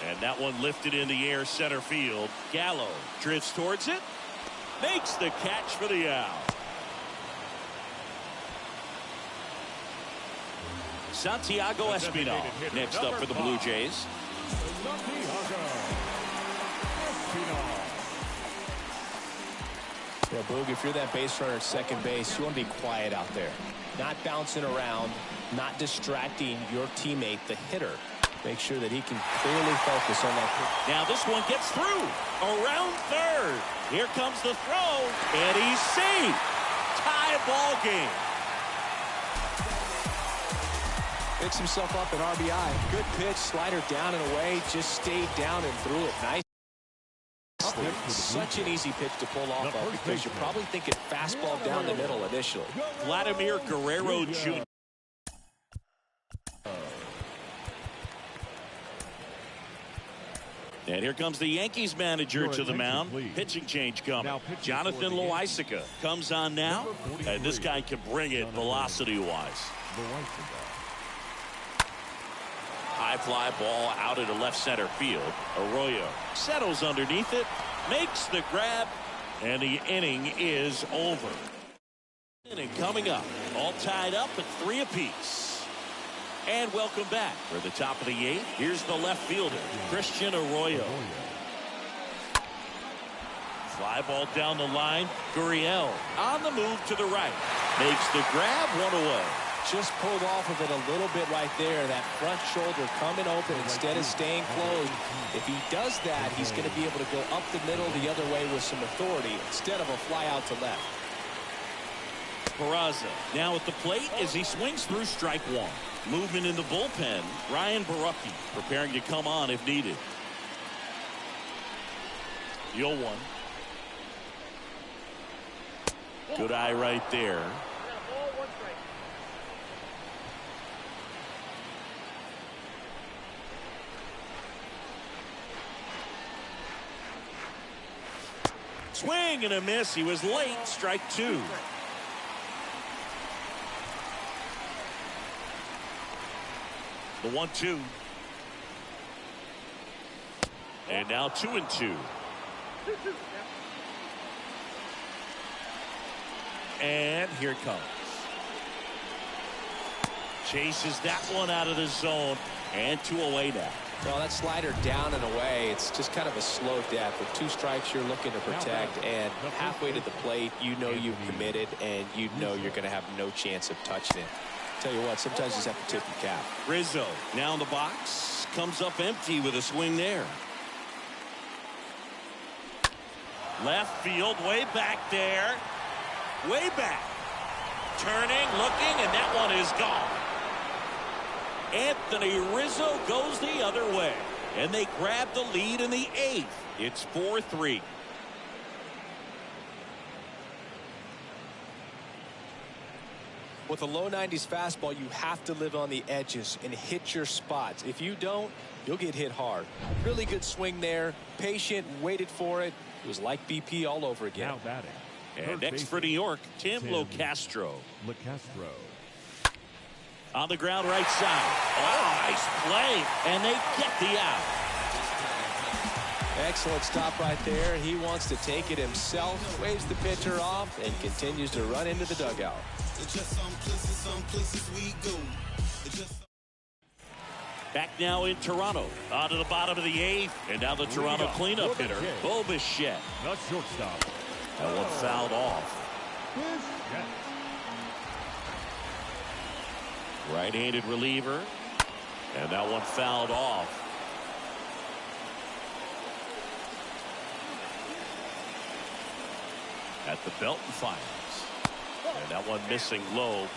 And that one lifted in the air center field. Gallo drifts towards it. Makes the catch for the out. Santiago Espinal next up for the Blue Jays. Yeah, Boog, if you're that base runner at second base, you want to be quiet out there. Not bouncing around, not distracting your teammate, the hitter. Make sure that he can clearly focus on that pitch. Now this one gets through. Around third. Here comes the throw. And he's safe. Tie ball game. Picks himself up at RBI. Good pitch, slider down and away. Just stayed down and threw it nice. Such an easy pitch to pull off of because you're probably thinking fastball down the middle initially. Vladimir Guerrero Jr. And here comes the Yankees manager to the mound. Pitching change coming. Jonathan Loaisiga comes on now. And this guy can bring it velocity-wise. High fly ball out into left center field. Arroyo settles underneath it, makes the grab, and the inning is over. Inning coming up, all tied up at 3 apiece. And welcome back for the top of the 8th. Here's the left fielder, Christian Arroyo. Fly ball down the line. Gurriel on the move to the right. Makes the grab, one away. Just pulled off of it a little bit right there. That front shoulder coming open instead of staying closed. If he does that, he's going to be able to go up the middle the other way with some authority instead of a fly out to left. Peraza now at the plate as he swings through strike one. Movement in the bullpen. Ryan Barucki preparing to come on if needed. 0-1. Good eye right there. Swing and a miss. He was late. Strike 2. The 1-2. And now 2-2. And here it comes. Chases that one out of the zone. And 2 away now. Well, that slider down and away, it's just kind of a slow death. With 2 strikes, you're looking to protect, and halfway to the plate, you know you've committed, and you know you're going to have no chance of touching it. Tell you what, sometimes you just have to tip your cap. Rizzo now in the box, comes up empty with a swing there. Left field, way back there, way back. Turning, looking, and that one is gone. Anthony Rizzo goes the other way, and they grab the lead in the 8th. It's 4-3. With a low 90s fastball, you have to live on the edges and hit your spots. If you don't, you'll get hit hard. Really good swing there. Patient, waited for it. It was like BP all over again. Now batting. And next for New York, Tim Locastro. On the ground right side. Oh, nice play. And they get the out. Excellent stop right there. He wants to take it himself, waves the pitcher off, and continues to run into the dugout. Back now in Toronto. On to the bottom of the 8th. And now the Toronto cleanup hitter, Bo Bichette. The shortstop. That one fouled off. Right-handed reliever. And that one fouled off. At the Belton Finals. And that one missing low.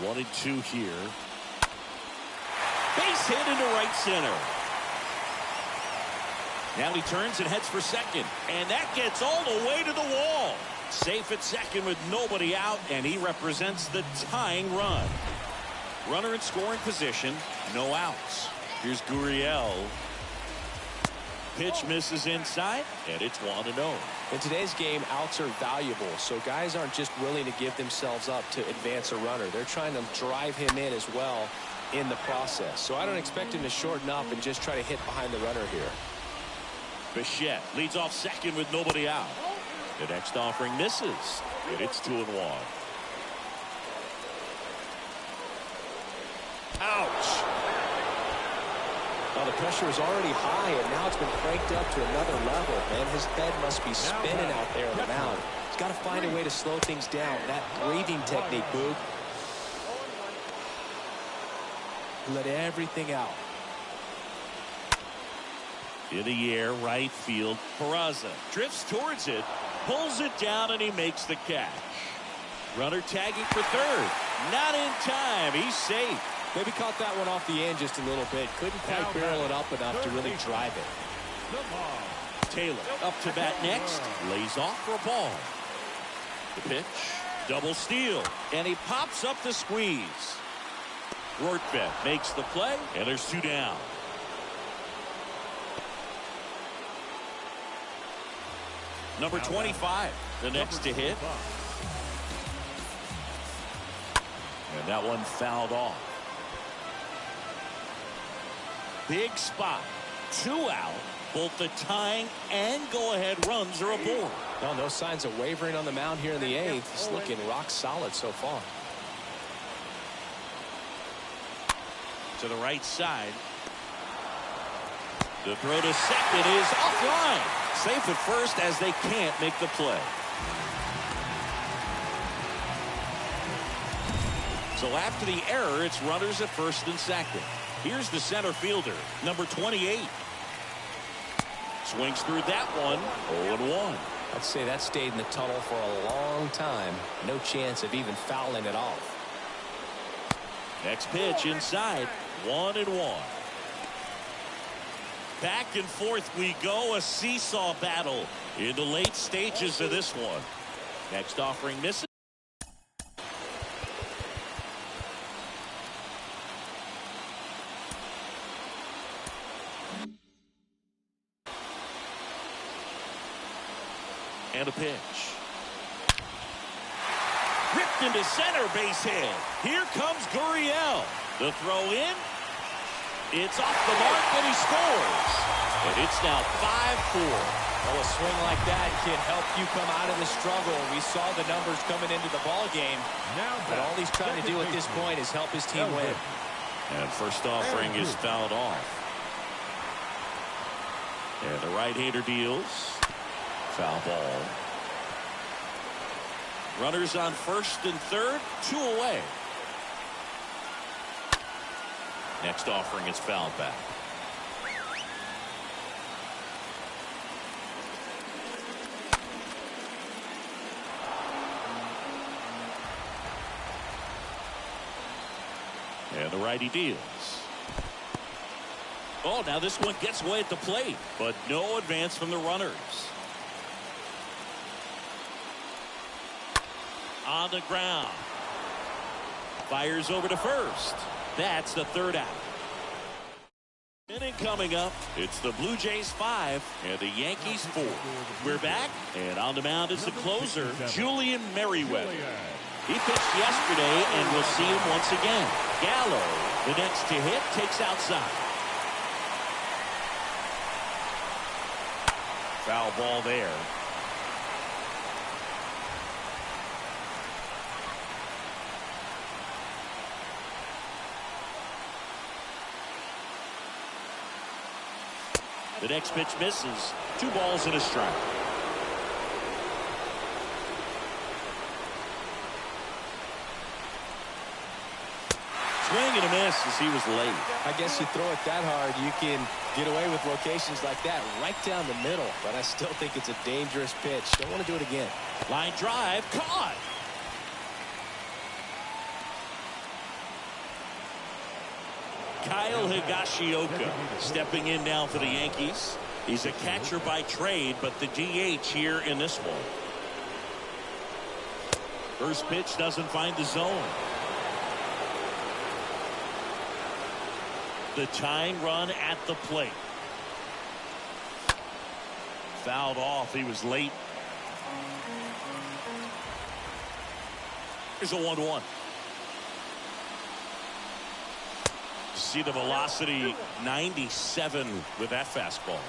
1-2 here. Base hit into right center. Now he turns and heads for second. And that gets all the way to the wall. Safe at second with nobody out, and he represents the tying run. Runner in scoring position, no outs. Here's Gurriel. Pitch misses inside, and it's 1-0. In today's game, outs are valuable, so guys aren't just willing to give themselves up to advance a runner. They're trying to drive him in as well in the process. So I don't expect him to shorten up and just try to hit behind the runner here. Bichette leads off second with nobody out. The next offering misses, and it's 2-1. Ouch! Well, the pressure is already high, and now it's been cranked up to another level. Man, his head must be spinning out there on the mound. He's got to find a way to slow things down. That breathing technique, Boog. Let everything out. In the air, right field. Peraza drifts towards it, pulls it down, and he makes the catch. Runner tagging for third. Not in time. He's safe. Maybe caught that one off the end just a little bit. Couldn't quite barrel it up enough to really drive it. Taylor up to bat next. Lays off for a ball. The pitch. Double steal. And he pops up the squeeze. Rortvedt makes the play. And there's 2 down. Number 25, the next to hit. And that one fouled off. Big spot. 2 out. Both the tying and go-ahead runs are aboard. No signs of wavering on the mound here in the 8th. He's looking rock solid so far. To the right side. The throw to second is offline. Safe at first as they can't make the play. So after the error, it's runners at first and second. Here's the center fielder, number 28. Swings through that one, 0-1. I'd say that stayed in the tunnel for a long time. No chance of even fouling it off. Next pitch inside, 1-1. Back and forth we go, a seesaw battle in the late stages of this one. Next offering misses. And a pitch. Ripped into center, base hit. Here comes Gurriel. The throw in. It's off the mark, and he scores. And it's now 5-4. Well, a swing like that can help you come out of the struggle. We saw the numbers coming into the ball game. But all he's trying to do at this point is help his team win. And first offering is fouled off. And the right-hander deals. Foul ball. Runners on first and third, 2 away. Next offering is fouled back. And the righty deals. Oh, now this one gets away at the plate, but no advance from the runners. On the ground. Fires over to first. That's the 3rd out. Inning coming up. It's the Blue Jays 5 and the Yankees 4. We're back, and on the mound is the closer, Julian Merriweather. He pitched yesterday, and we'll see him once again. Gallo, the next to hit, takes outside. Foul ball there. The next pitch misses. 2 balls and a strike. Swing and a miss as he was late. I guess you throw it that hard, you can get away with locations like that right down the middle. But I still think it's a dangerous pitch. Don't want to do it again. Line drive, caught. Kyle Higashioka stepping in now for the Yankees. He's a catcher by trade, but the DH here in this one. First pitch doesn't find the zone. The tying run at the plate. Fouled off. He was late. Here's a 1-1. See the velocity, 97 with that fastball.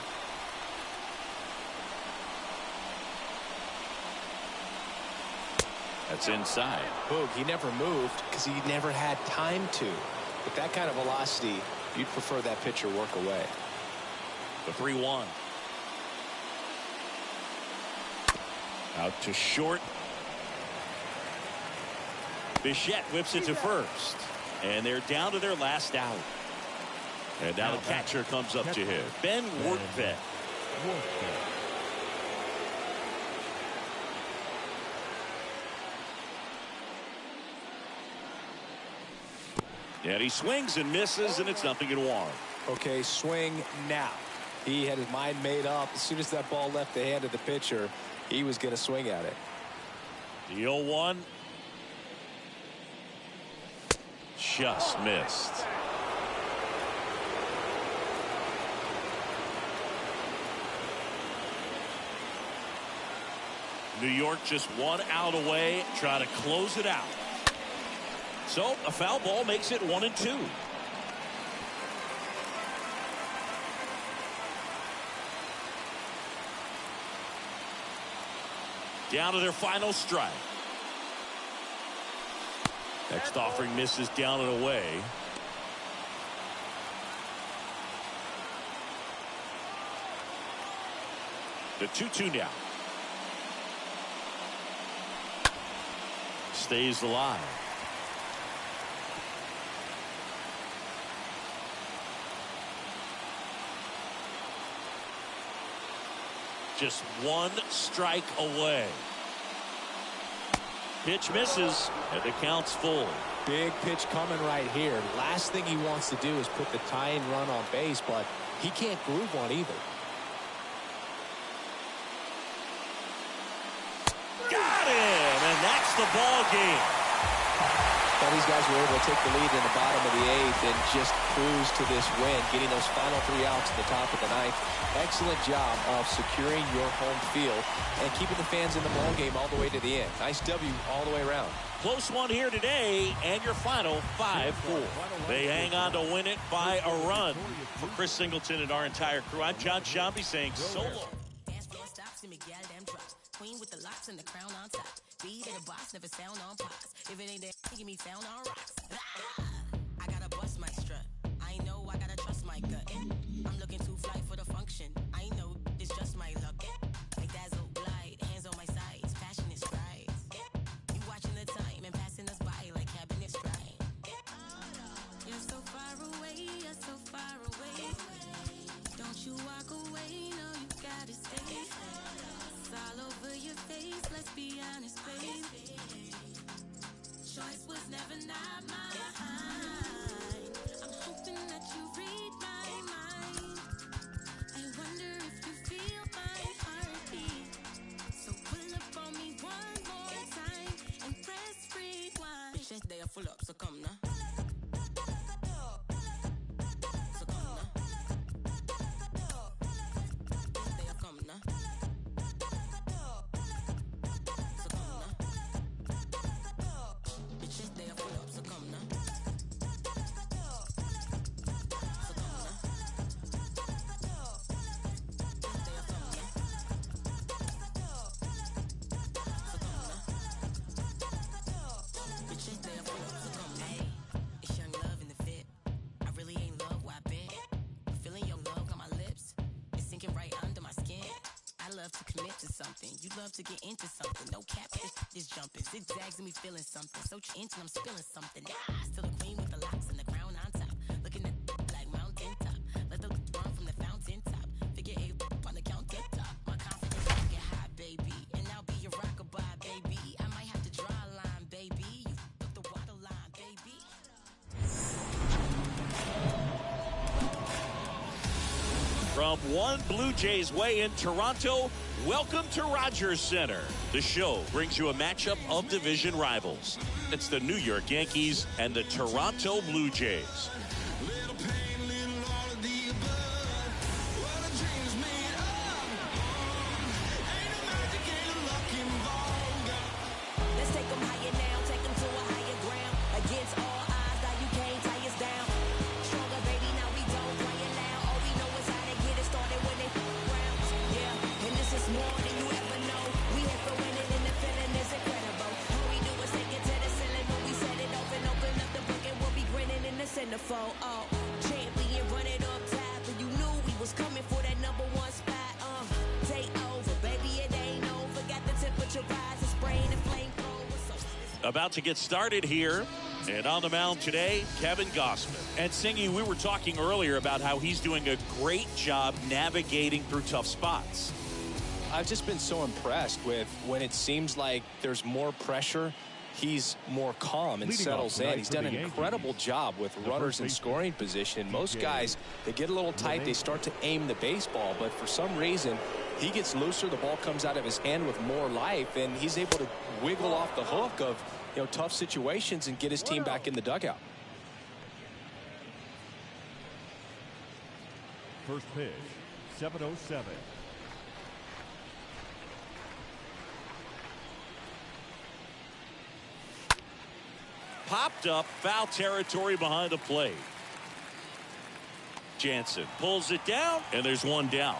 That's inside. Boog, he never moved because he never had time to. With that kind of velocity, you'd prefer that pitcher work away. The 3-1. Out to short. Bichette whips it to first. And they're down to their last out. And now the catcher comes up to him. Ben Workvet. And he swings and misses, and it's 0-1. Okay, swing now. He had his mind made up. As soon as that ball left the hand of the pitcher, he was going to swing at it. The 0-1. Just missed. New York just 1 out away, try to close it out. So a foul ball makes it 1-2. Down to their final strike. Next offering misses down and away. The 2-2 now. Stays alive. Just 1 strike away. Pitch misses, and the count's full. Big pitch coming right here. Last thing he wants to do is put the tying run on base, but he can't groove one either. Got him, and that's the ball game. Well, these guys were able to take the lead in the bottom of the 8th and just cruise to this win, getting those final 3 outs in the top of the 9th. Excellent job of securing your home field and keeping the fans in the ball game all the way to the end. Nice W all the way around. Close one here today, and your final 5-4. They hang on to win it by a run. For Chris Singleton and our entire crew, I'm John Shambi saying so long. Queen with the locks and the crown on top. Beat at a box, never sound on pops. If it ain't there, give me sound on rocks. I gotta bust my strut. I know I gotta trust my gut. I'm looking too fly for the function. I know it's just my luck. Like dazzle, glide, hands on my sides. Passion is strides. You watching the time and passing us by like cabinet stride. You're so far away, you're so far away. Don't you walk away, no, you gotta stay. All over your face, let's be honest, babe. Choice was never not mine. I'm hoping that you read my mind. I wonder if you feel my heartbeat. So pull up on me one more time and press rewind. Bitches, they are full up, so come now. So come now. They are come now. To commit to something, you love to get into something. No cap, this jumping zigzags and me feeling something. So inch and I'm spilling something. Still the queen with the locks and the crown on top. Looking at like mountain top. Let the run from the fountain top. Figure 8 on the countertop. My confidence will get high, baby, and I'll be your rockabye, baby. I might have to draw a line, baby. You up the water line, baby. From one Blue Jays way in Toronto, welcome to Rogers Center. The show brings you a matchup of division rivals. It's the New York Yankees and the Toronto Blue Jays. Let's take them higher now, take them to a higher ground. Against all odds, now you can't tie us down. Stronger, baby, now we don't play it loud. All we know is how to get it started when they round. Yeah, and this is more than you ever know. We here for winning and the feeling is incredible. All we do is take it to the ceiling when we set it off and open up the book and we'll be grinning in the centerfold. Oh, champion, run it up top. And you knew we was coming for that number one spot. Take over, baby, it ain't over. Got the temperature rising, spraying the flame. About to get started here, and on the mound today, Kevin Gossman. And Singy, we were talking earlier about how he's doing a great job navigating through tough spots. I've just been so impressed with when it seems like there's more pressure, he's more calm and settles in. He's done an incredible job with runners in scoring position. Most guys, they get a little tight, they start to aim the baseball, but for some reason, he gets looser, the ball comes out of his hand with more life, and he's able to wiggle off the hook of tough situations and get his team back in the dugout. First pitch, 7:07. Popped up, foul territory behind the plate. Jansen pulls it down, and there's one down.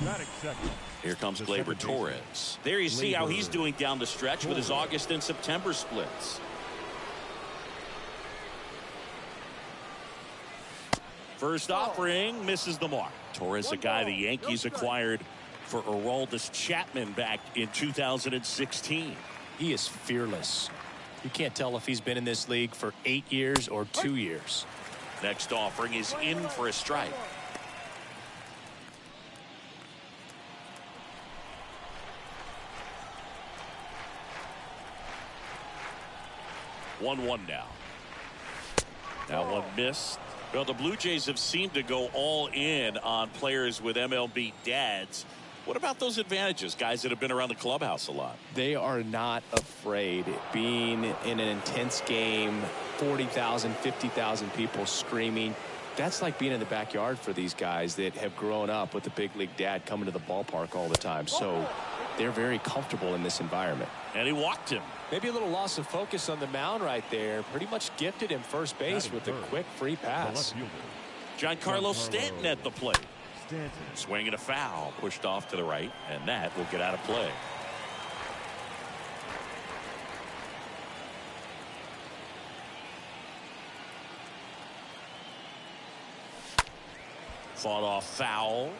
Batting second. Here comes Gleyber Torres. There you see how he's doing down the stretch with his August and September splits. First offering misses the mark. Torres, a guy the Yankees acquired for Aroldis Chapman back in 2016. He is fearless. You can't tell if he's been in this league for 8 years or 2 years. Next offering is in for a strike. One now. That one missed. Well, the Blue Jays have seemed to go all in on players with MLB dads. What about those advantages, guys that have been around the clubhouse a lot? They are not afraid. Being in an intense game, 40,000, 50,000 people screaming. That's like being in the backyard for these guys that have grown up with the big league dad coming to the ballpark all the time. So they're very comfortable in this environment. And he walked him. Maybe a little loss of focus on the mound right there. Pretty much gifted him first base with a quick free pass. Giancarlo Stanton at the plate. Swinging a foul, pushed off to the right, and that will get out of play. Fought off foul.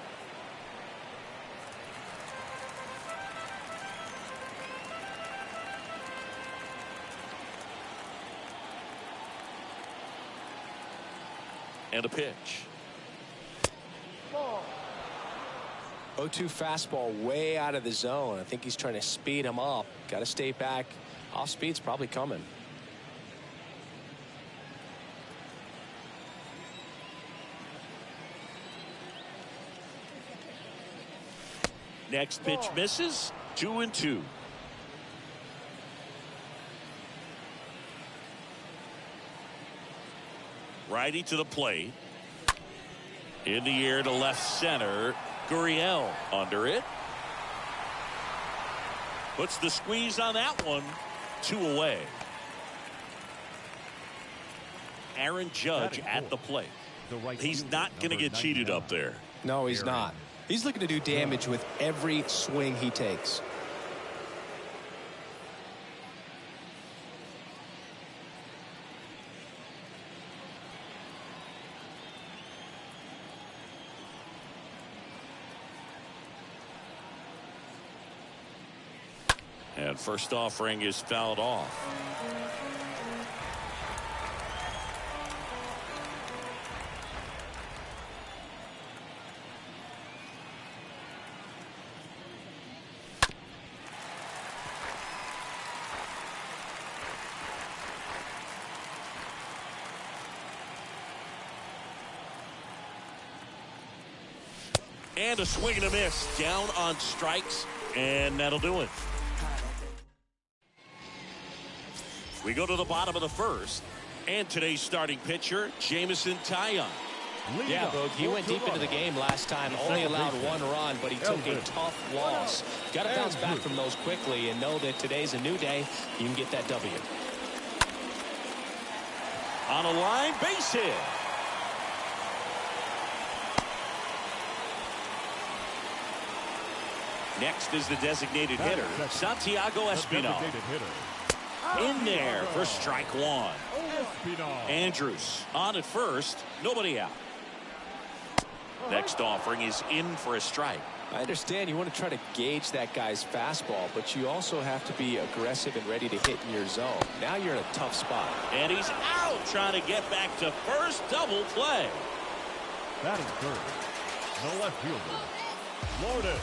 And a pitch. 0-2 fastball way out of the zone. I think he's trying to speed him up. Got to stay back. Off speed's probably coming. Next pitch misses. 2-2. Righty to the plate. In the air to left center. Gurriel under it. Puts the squeeze on that one. 2 away. Aaron Judge at the plate. He's not going to get cheated up there. No, he's not. He's looking to do damage with every swing he takes. And first offering is fouled off. And a swing and a miss. Down on strikes, and that'll do it. We go to the bottom of the first, and today's starting pitcher, Jamison Taillon. Yeah, Boog, he went deep into the game last time, only allowed 1 run, but he took a tough loss. Got to bounce back from those quickly and know that today's a new day. You can get that W. On a line, base hit. Next is the designated hitter, Santiago Espinal. In there for strike 1. Andrews on at first, nobody out. Next offering is in for a strike. I understand you want to try to gauge that guy's fastball, but you also have to be aggressive and ready to hit in your zone. Now you're in a tough spot. And he's out trying to get back to first. Double play. Batting third, the left fielder, Lourdes.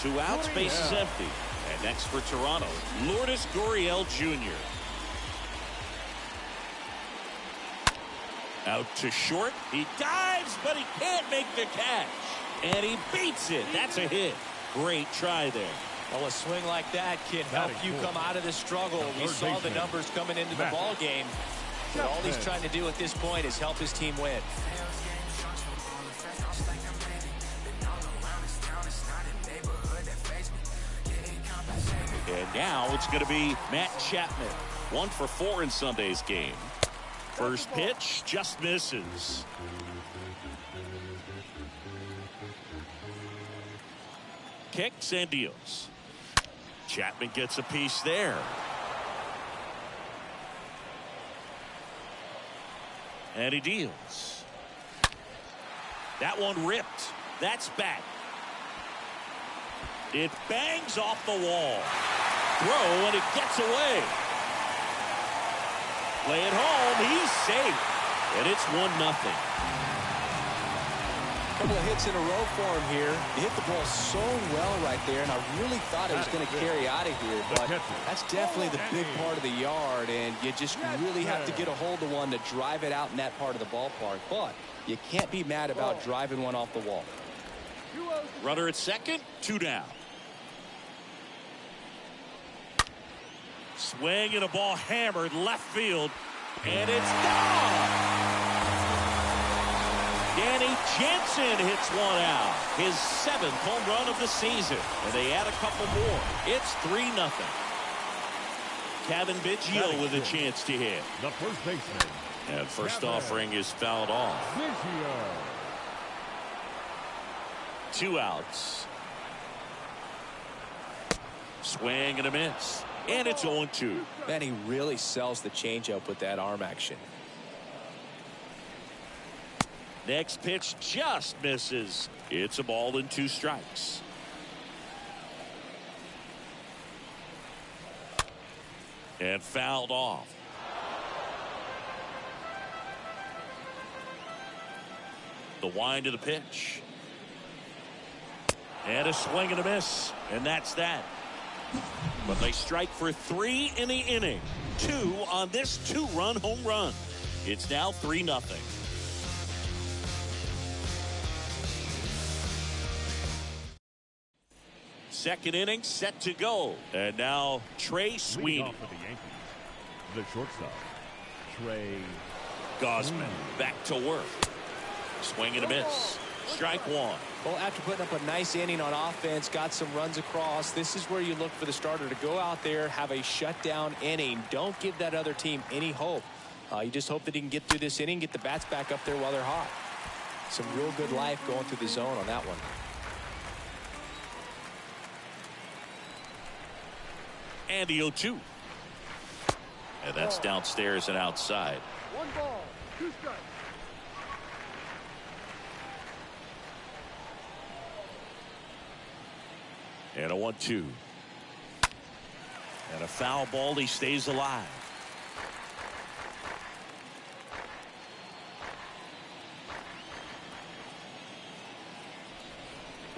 2 outs, base is empty. And next for Toronto, Lourdes Gurriel Jr. Out to short. He dives, but he can't make the catch. And he beats it. That's a hit. Great try there. Well, a swing like that can help you come out of the struggle. We saw the numbers coming into the ball game. But all he's trying to do at this point is help his team win. And now it's going to be Matt Chapman. 1 for 4 in Sunday's game. First pitch just misses. Kicks and deals. Chapman gets a piece there. And he deals. That one ripped. That's back. It bangs off the wall. Throw, and it gets away. Play it home. He's safe. And it's 1-0. Couple of hits in a row for him here. He hit the ball so well right there, and I really thought it was going to carry out of here, but that's definitely the big part of the yard, and you just really have to get a hold of one to drive it out in that part of the ballpark. But you can't be mad about driving one off the wall. Runner at second, 2 down. Swing and a ball hammered left field, and it's gone. Danny Jansen hits one out. His 7th home run of the season. And they add a couple more. It's 3-0. Kevin Biggio with a chance to hit. The first baseman. And first offering is fouled off. 2 outs. Swing and a miss. And it's 0-2. Man, he really sells the changeup with that arm action. Next pitch just misses. It's a ball and 2 strikes. And fouled off. The wind of the pitch. And a swing and a miss. And that's that. But they strike for 3 in the inning. 2 on this 2-run home run. It's now 3-0. Second inning set to go. And now Trey Sweeney. Leading off for the Yankees, the shortstop, Trey Gosman back to work. Swing and a miss. Strike 1. Well, after putting up a nice inning on offense, got some runs across, this is where you look for the starter to go out there, have a shutdown inning. Don't give that other team any hope. You just hope that he can get through this inning, get the bats back up there while they're hot. Some real good life going through the zone on that one. And the 0-2. And that's downstairs and outside. 1 ball, 2 strikes. And a 1-2. And a foul ball. He stays alive.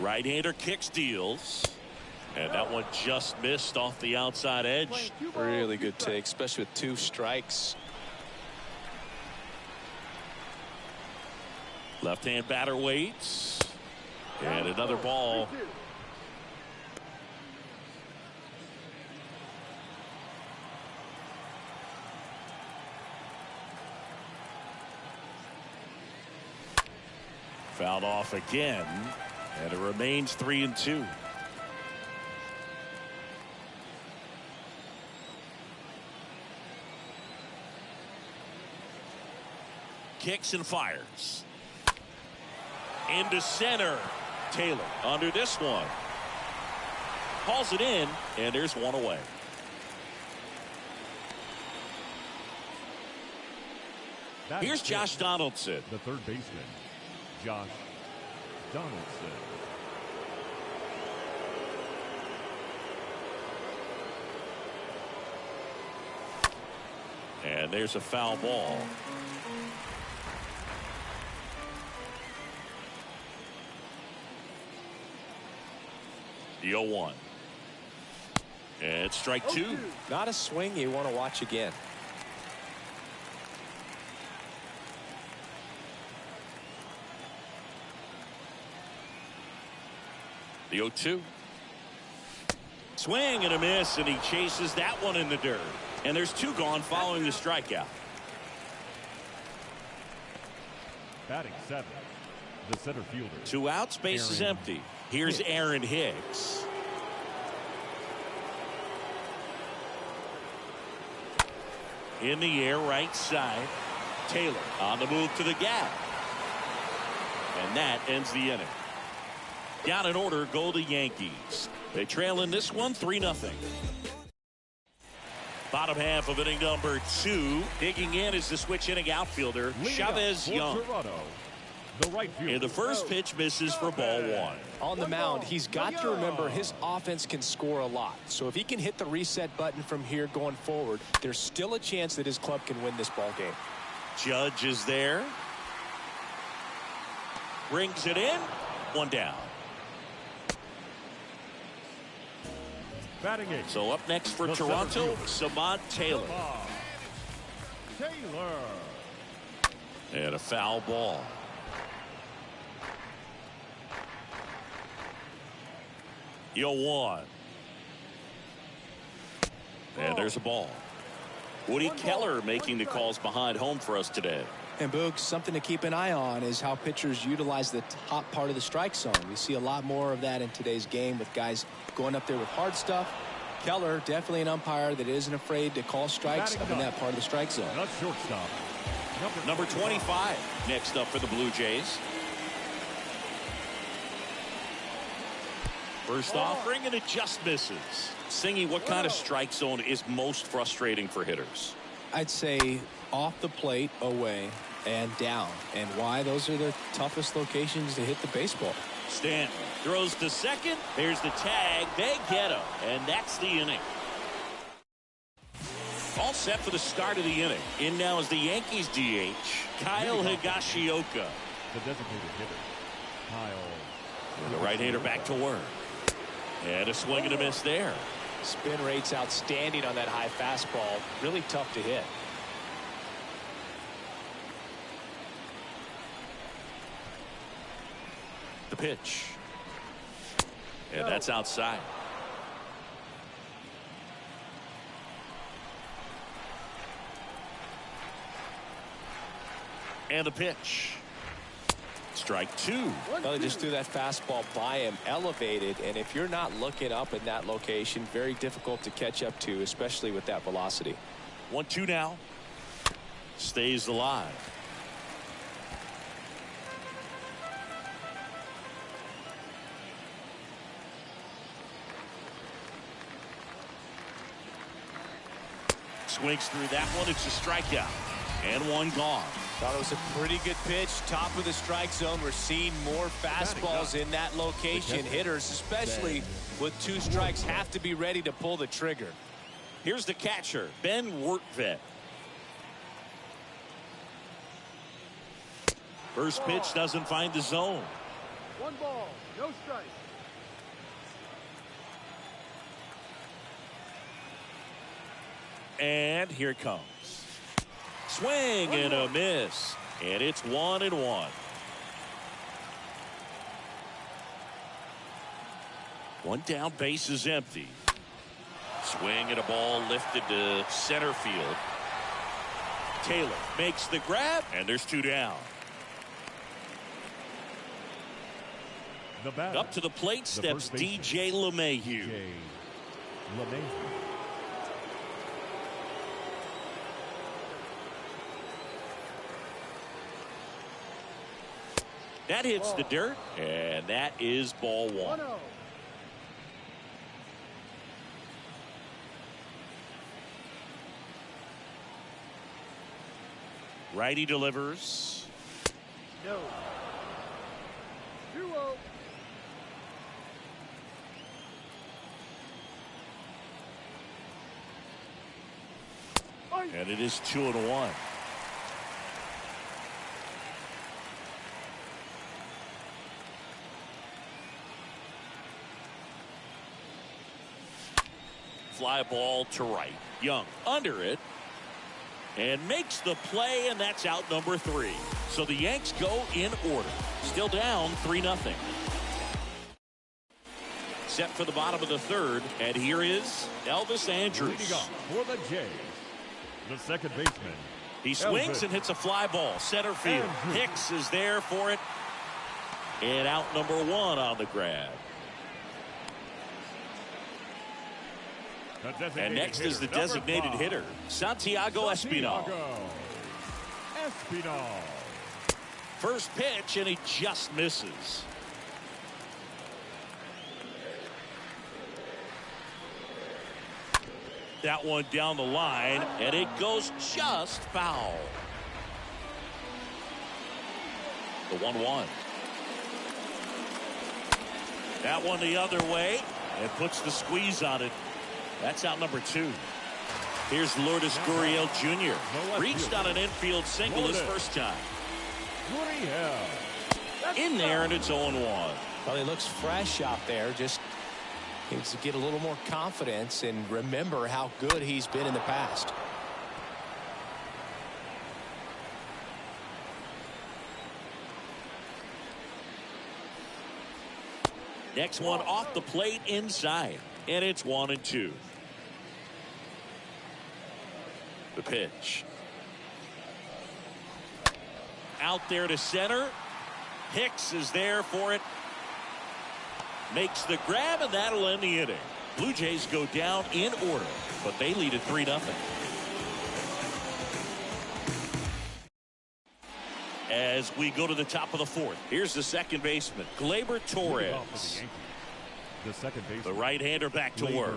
Right-hander kicks, deals. And that one just missed off the outside edge. Really good take, especially with 2 strikes. Left-hand batter waits. And another ball. Fouled off again, and it remains 3-2. Kicks and fires. Into center. Taylor under this one. Calls it in, and there's one away. Here's Josh Donaldson. The third baseman, Josh Donaldson. And there's a foul ball. The 0-1. And strike two. Not a swing you want to watch again. The 0-2. Swing and a miss, and he chases that one in the dirt. And there's two gone following the strikeout. Batting seventh, the center fielder. 2 outs, base is empty. Here's Aaron Hicks. In the air, right side. Taylor on the move to the gap. And that ends the inning. Down in order go the Yankees. They trail in this one 3-0. Bottom half of inning number 2. Digging in is the switch inning outfielder, Chavez Young. Toronto, the right fielder. And the first pitch misses for ball 1. On the mound, he's got to remember his offense can score a lot. So if he can hit the reset button from here going forward, there's still a chance that his club can win this ball game. Judge is there. Brings it in. 1 down. Batting 8. So up next for Toronto, Samad Taylor. Taylor. And a foul ball. The 0-1. And there's a ball. Woody Keller making the calls behind home for us today. And Boog, something to keep an eye on is how pitchers utilize the top part of the strike zone. We see a lot more of that in today's game with guys going up there with hard stuff. Keller, definitely an umpire that isn't afraid to call strikes up in that part of the strike zone. Not shortstop. Number 25 next up for the Blue Jays. First offering, and it just misses. Singy, what kind of strike zone is most frustrating for hitters? I'd say off the plate, away, and down. And why? Those are the toughest locations to hit the baseball. Stanton throws to second. There's the tag. They get him. And that's the inning. All set for the start of the inning. In now is the Yankees DH, Kyle Higashioka. The designated hitter, Kyle. And the right-hander back to work. And a swing and a miss there. Spin rate's outstanding on that high fastball. Really tough to hit. The pitch. And that's outside. And the pitch. Strike 2. Well, they just threw that fastball by him, elevated, and if you're not looking up in that location, very difficult to catch up to, especially with that velocity. 1-2 now. Stays alive. Swings through that one. It's a strikeout. And one gone. Thought it was a pretty good pitch. Top of the strike zone. We're seeing more fastballs in that location. Hitters, especially with 2 strikes, have to be ready to pull the trigger. Here's the catcher, Ben Wertvet. First pitch doesn't find the zone. 1 ball, no strike. And here it comes. Swing and a miss. And it's 1-1. One down, base is empty. Swing and a ball lifted to center field. Taylor makes the grab, and there's two down. Up to the plate steps DJ LeMahieu. That hits the dirt, and that is ball one. 1-0. Righty delivers. No. 2-0. And it is 2-1. Fly ball to right. Young under it. And makes the play, and that's out number 3. So the Yanks go in order. Still down 3-0. Set for the bottom of the third, and here is Elvis Andrus. Leading off for the Jays, the second baseman. He swings and hits a fly ball. Center field. Hicks is there for it. And out number 1 on the grab. And next is the designated hitter, Santiago Espinal. First pitch, and he just misses. That one down the line, and it goes just foul. The 1-1. That one the other way, and puts the squeeze on it. That's out number 2. Here's Lourdes Gurriel Jr. Reached on an infield single his first time. In there, and it's 0-1. Well, he looks fresh out there. Just needs to get a little more confidence and remember how good he's been in the past. Next one off the plate inside, and it's 1-2. The pitch. Out there to center. Hicks is there for it. Makes the grab, and that'll end the inning. Blue Jays go down in order, but they lead at 3-0. As we go to the top of the fourth, here's the second baseman, Gleyber Torres. The right-hander back to work.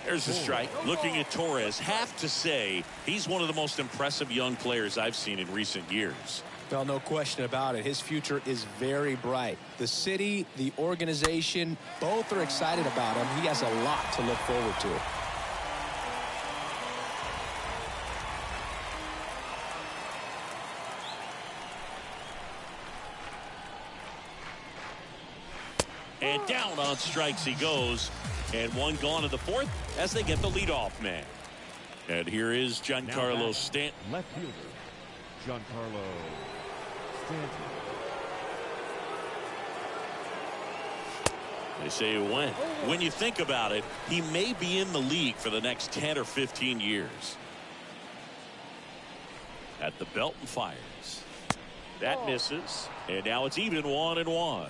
There's the strike. Looking at Torres, have to say he's one of the most impressive young players I've seen in recent years. Well, no question about it. His future is very bright. The city, the organization, both are excited about him. He has a lot to look forward to. And down on strikes he goes. And one gone in the fourth as they get the leadoff man. And here is Giancarlo Stanton. Left fielder, Giancarlo Stanton. They say when you think about it, he may be in the league for the next 10 or 15 years. At the belt and fires. That misses. And now it's even 1-1.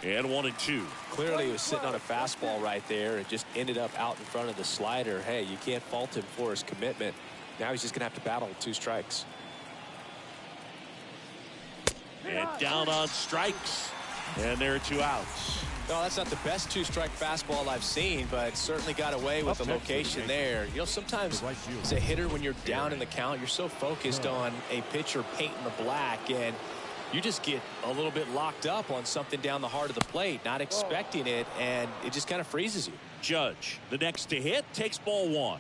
And 1-2. Clearly he was sitting on a fastball right there and just ended up out in front of the slider. Hey, you can't fault him for his commitment. Now he's just going to have to battle with 2 strikes. And down on strikes. And there are 2 outs. No, that's not the best 2-strike fastball I've seen, but certainly got away with the location there. You know, sometimes as a hitter, when you're down in the count, you're so focused on a pitcher painting the black, and you just get a little bit locked up on something down the heart of the plate, not expecting it, and it just kind of freezes you. Judge, the next to hit, takes ball 1.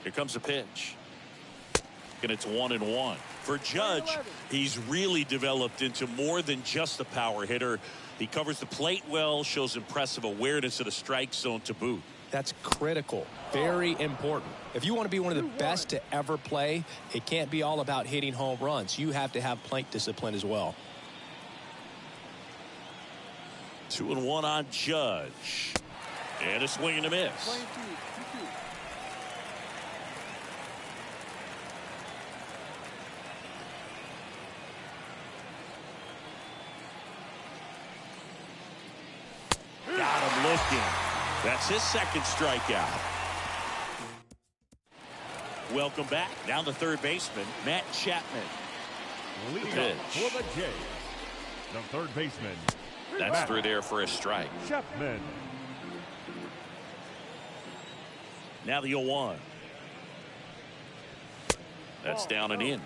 Here comes a pitch. And it's 1-1. For Judge, he's really developed into more than just a power hitter. He covers the plate well, shows impressive awareness of the strike zone to boot. That's critical, very important. If you want to be one of the best to ever play, it can't be all about hitting home runs. You have to have plate discipline as well. 2-1 on Judge. And a swing and a miss. Got him looking. That's his second strikeout. Welcome back. Now the third baseman, Matt Chapman. Leading off for the Jays, the third baseman. That's through there for a strike. Chapman. Now the 0-1. That's down and in.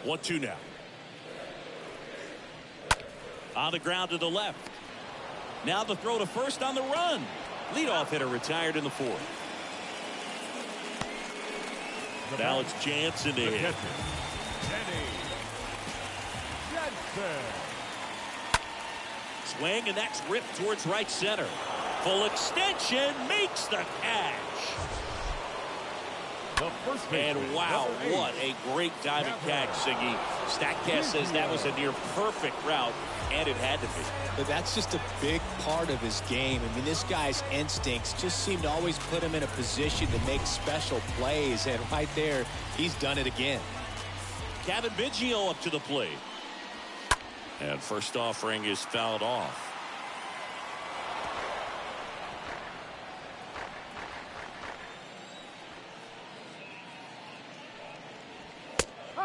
One, two now. On the ground to the left. Now the throw to first on the run. Leadoff hitter retired in the fourth. Now it's Jansen to hit. Swing, and that's ripped towards right center. Full extension makes the catch. And wow, what a great diving catch, Siggy. StatCast says that was a near perfect route, and it had to be. But that's just a big part of his game. I mean, this guy's instincts just seem to always put him in a position to make special plays, and right there, he's done it again. Kevin Biggio up to the plate. And first offering is fouled off.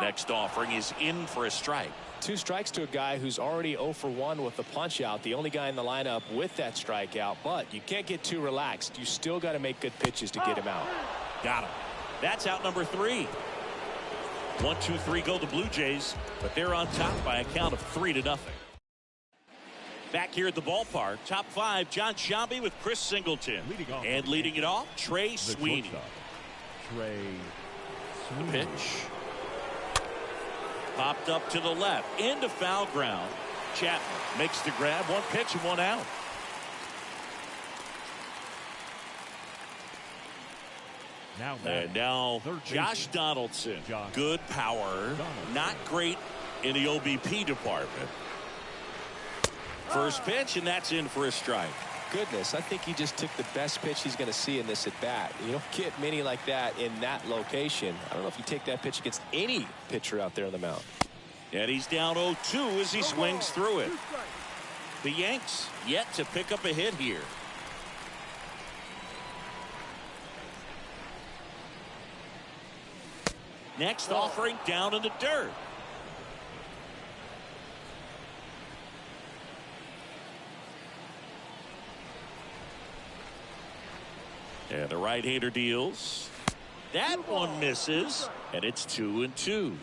Next offering is in for a strike. 2 strikes to a guy who's already 0 for 1 with the punch out. The only guy in the lineup with that strikeout. But you can't get too relaxed. You still got to make good pitches to get him out. Got him. That's out number 3. 1, 2, 3 go the Blue Jays, but they're on top by a count of 3-0. Back here at the ballpark, top 5, John Sciambi with Chris Singleton. And leading it off, Trey Sweeney. The pitch. Popped up to the left, into foul ground. Chapman makes the grab, 1 pitch and 1 out. And now Josh Donaldson. Good power, not great in the OBP department. First pitch, and that's in for a strike. Goodness, I think he just took the best pitch he's going to see in this at bat. You don't get many like that in that location. I don't know if you take that pitch against any pitcher out there on the mound. And he's down 0-2 as he swings through it. The Yanks yet to pick up a hit here. Next offering down in the dirt. And the right-hander deals. That one misses, and it's 2-2.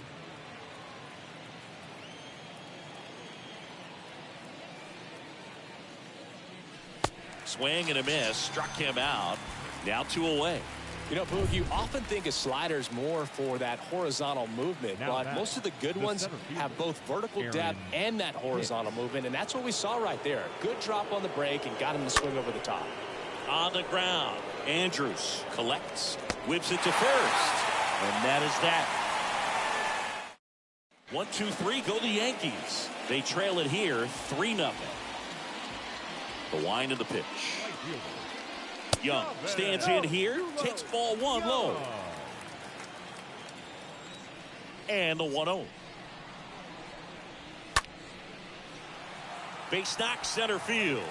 Swing and a miss, struck him out. Now 2 away. You know, Boog, you often think a slider's more for that horizontal movement, but most of the good ones have both vertical depth and that horizontal movement, and that's what we saw right there. Good drop on the break and got him to swing over the top. On the ground, Andrews collects, whips it to first, and that is that. 1, 2, 3 go the Yankees. They trail it here 3-0. The wind of the pitch. Young stands in here, takes ball 1 low. And the 1-0. Base knock center field.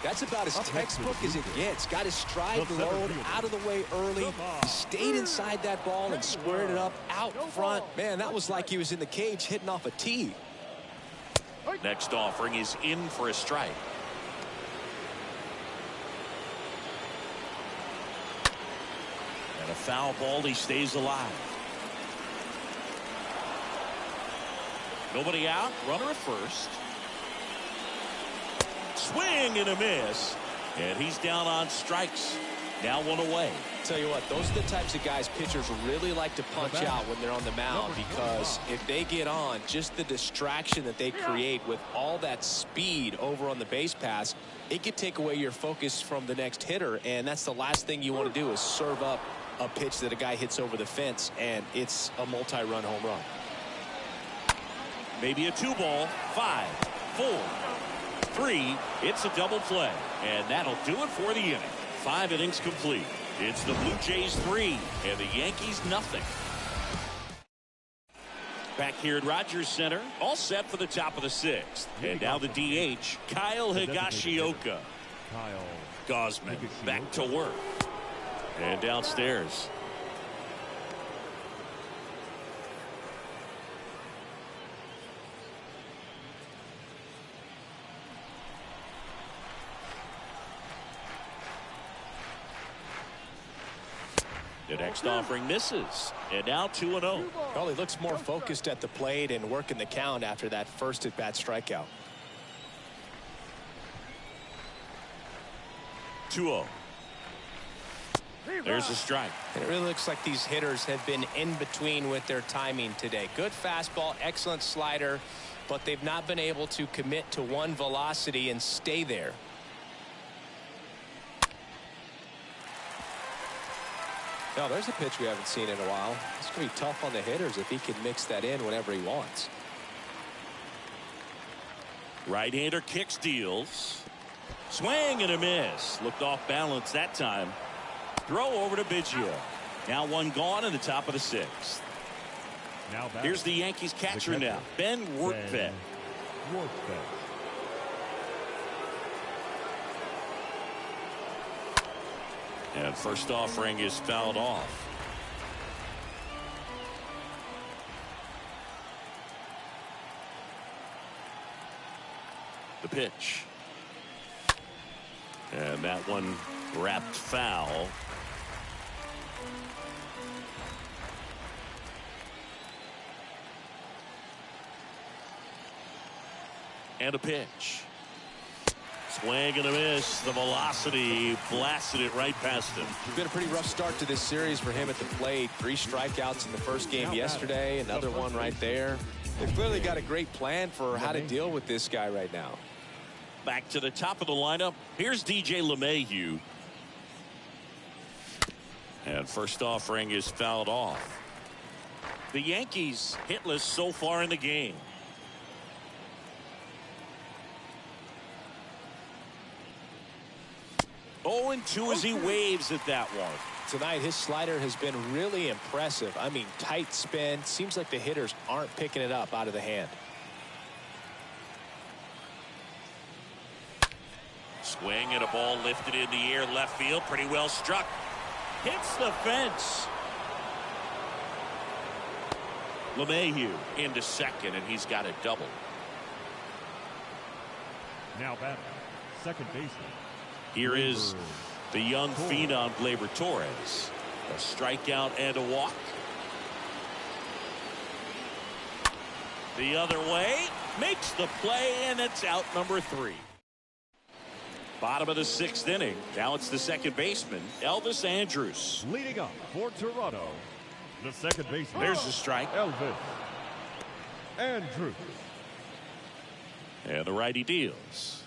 That's about as textbook as it gets. Got his stride load out of the way early. He stayed inside that ball and squared it up out front. Man, that was like he was in the cage hitting off a tee. Next offering is in for a strike. And a foul ball, he stays alive. Nobody out, runner at first. Swing and a miss. And he's down on strikes. Now one away. Tell you what, those are the types of guys pitchers really like to punch out when they're on the mound, because if they get on, just the distraction that they create with all that speed over on the base pass, it could take away your focus from the next hitter, and that's the last thing you want to do is serve up a pitch that a guy hits over the fence, and it's a multi-run home run. Maybe a 2-ball, 5, 4, 3. It's a double play, and that'll do it for the inning. 5 innings complete. It's the Blue Jays 3 and the Yankees nothing. Back here at Rogers Center, all set for the top of the 6th. And now the DH, Kyle Higashioka. Gosman back to work. And downstairs. The next offering misses, and now 2-0. Well, he looks more focused at the plate and working the count after that first at-bat strikeout. 2-0. There's a strike. And it really looks like these hitters have been in between with their timing today. Good fastball, excellent slider, but they've not been able to commit to one velocity and stay there. Now, there's a pitch we haven't seen in a while. It's going to be tough on the hitters if he can mix that in whenever he wants. Right-hander kicks, deals. Swing and a miss. Looked off balance that time. Throw over to Biggio. Now one gone in the top of the 6th. Here's the Yankees catcher now, Ben Workvet. And first offering is fouled off. The pitch. And that one wrapped foul. And a pitch. Swing and a miss. The velocity blasted it right past him. It's been a pretty rough start to this series for him at the plate. 3 strikeouts in the first game yesterday. Another one right there. They've clearly got a great plan for how to deal with this guy right now. Back to the top of the lineup. Here's DJ LeMahieu. And first offering is fouled off. The Yankees hitless so far in the game. Oh, and 2 as he waves at that one. Tonight, his slider has been really impressive. I mean, tight spin. Seems like the hitters aren't picking it up out of the hand. Swing and a ball lifted in the air left field. Pretty well struck. Hits the fence. LeMahieu into second, and he's got a double. Now batting, second baseman. Here is the young phenom Gleyber Torres. A strikeout and a walk. The other way. Makes the play, and it's out number 3. Bottom of the 6th inning. Now it's the second baseman, Elvis Andrus. Leading up for Toronto, the second baseman. There's the strike. Elvis Andrus. And the righty deals.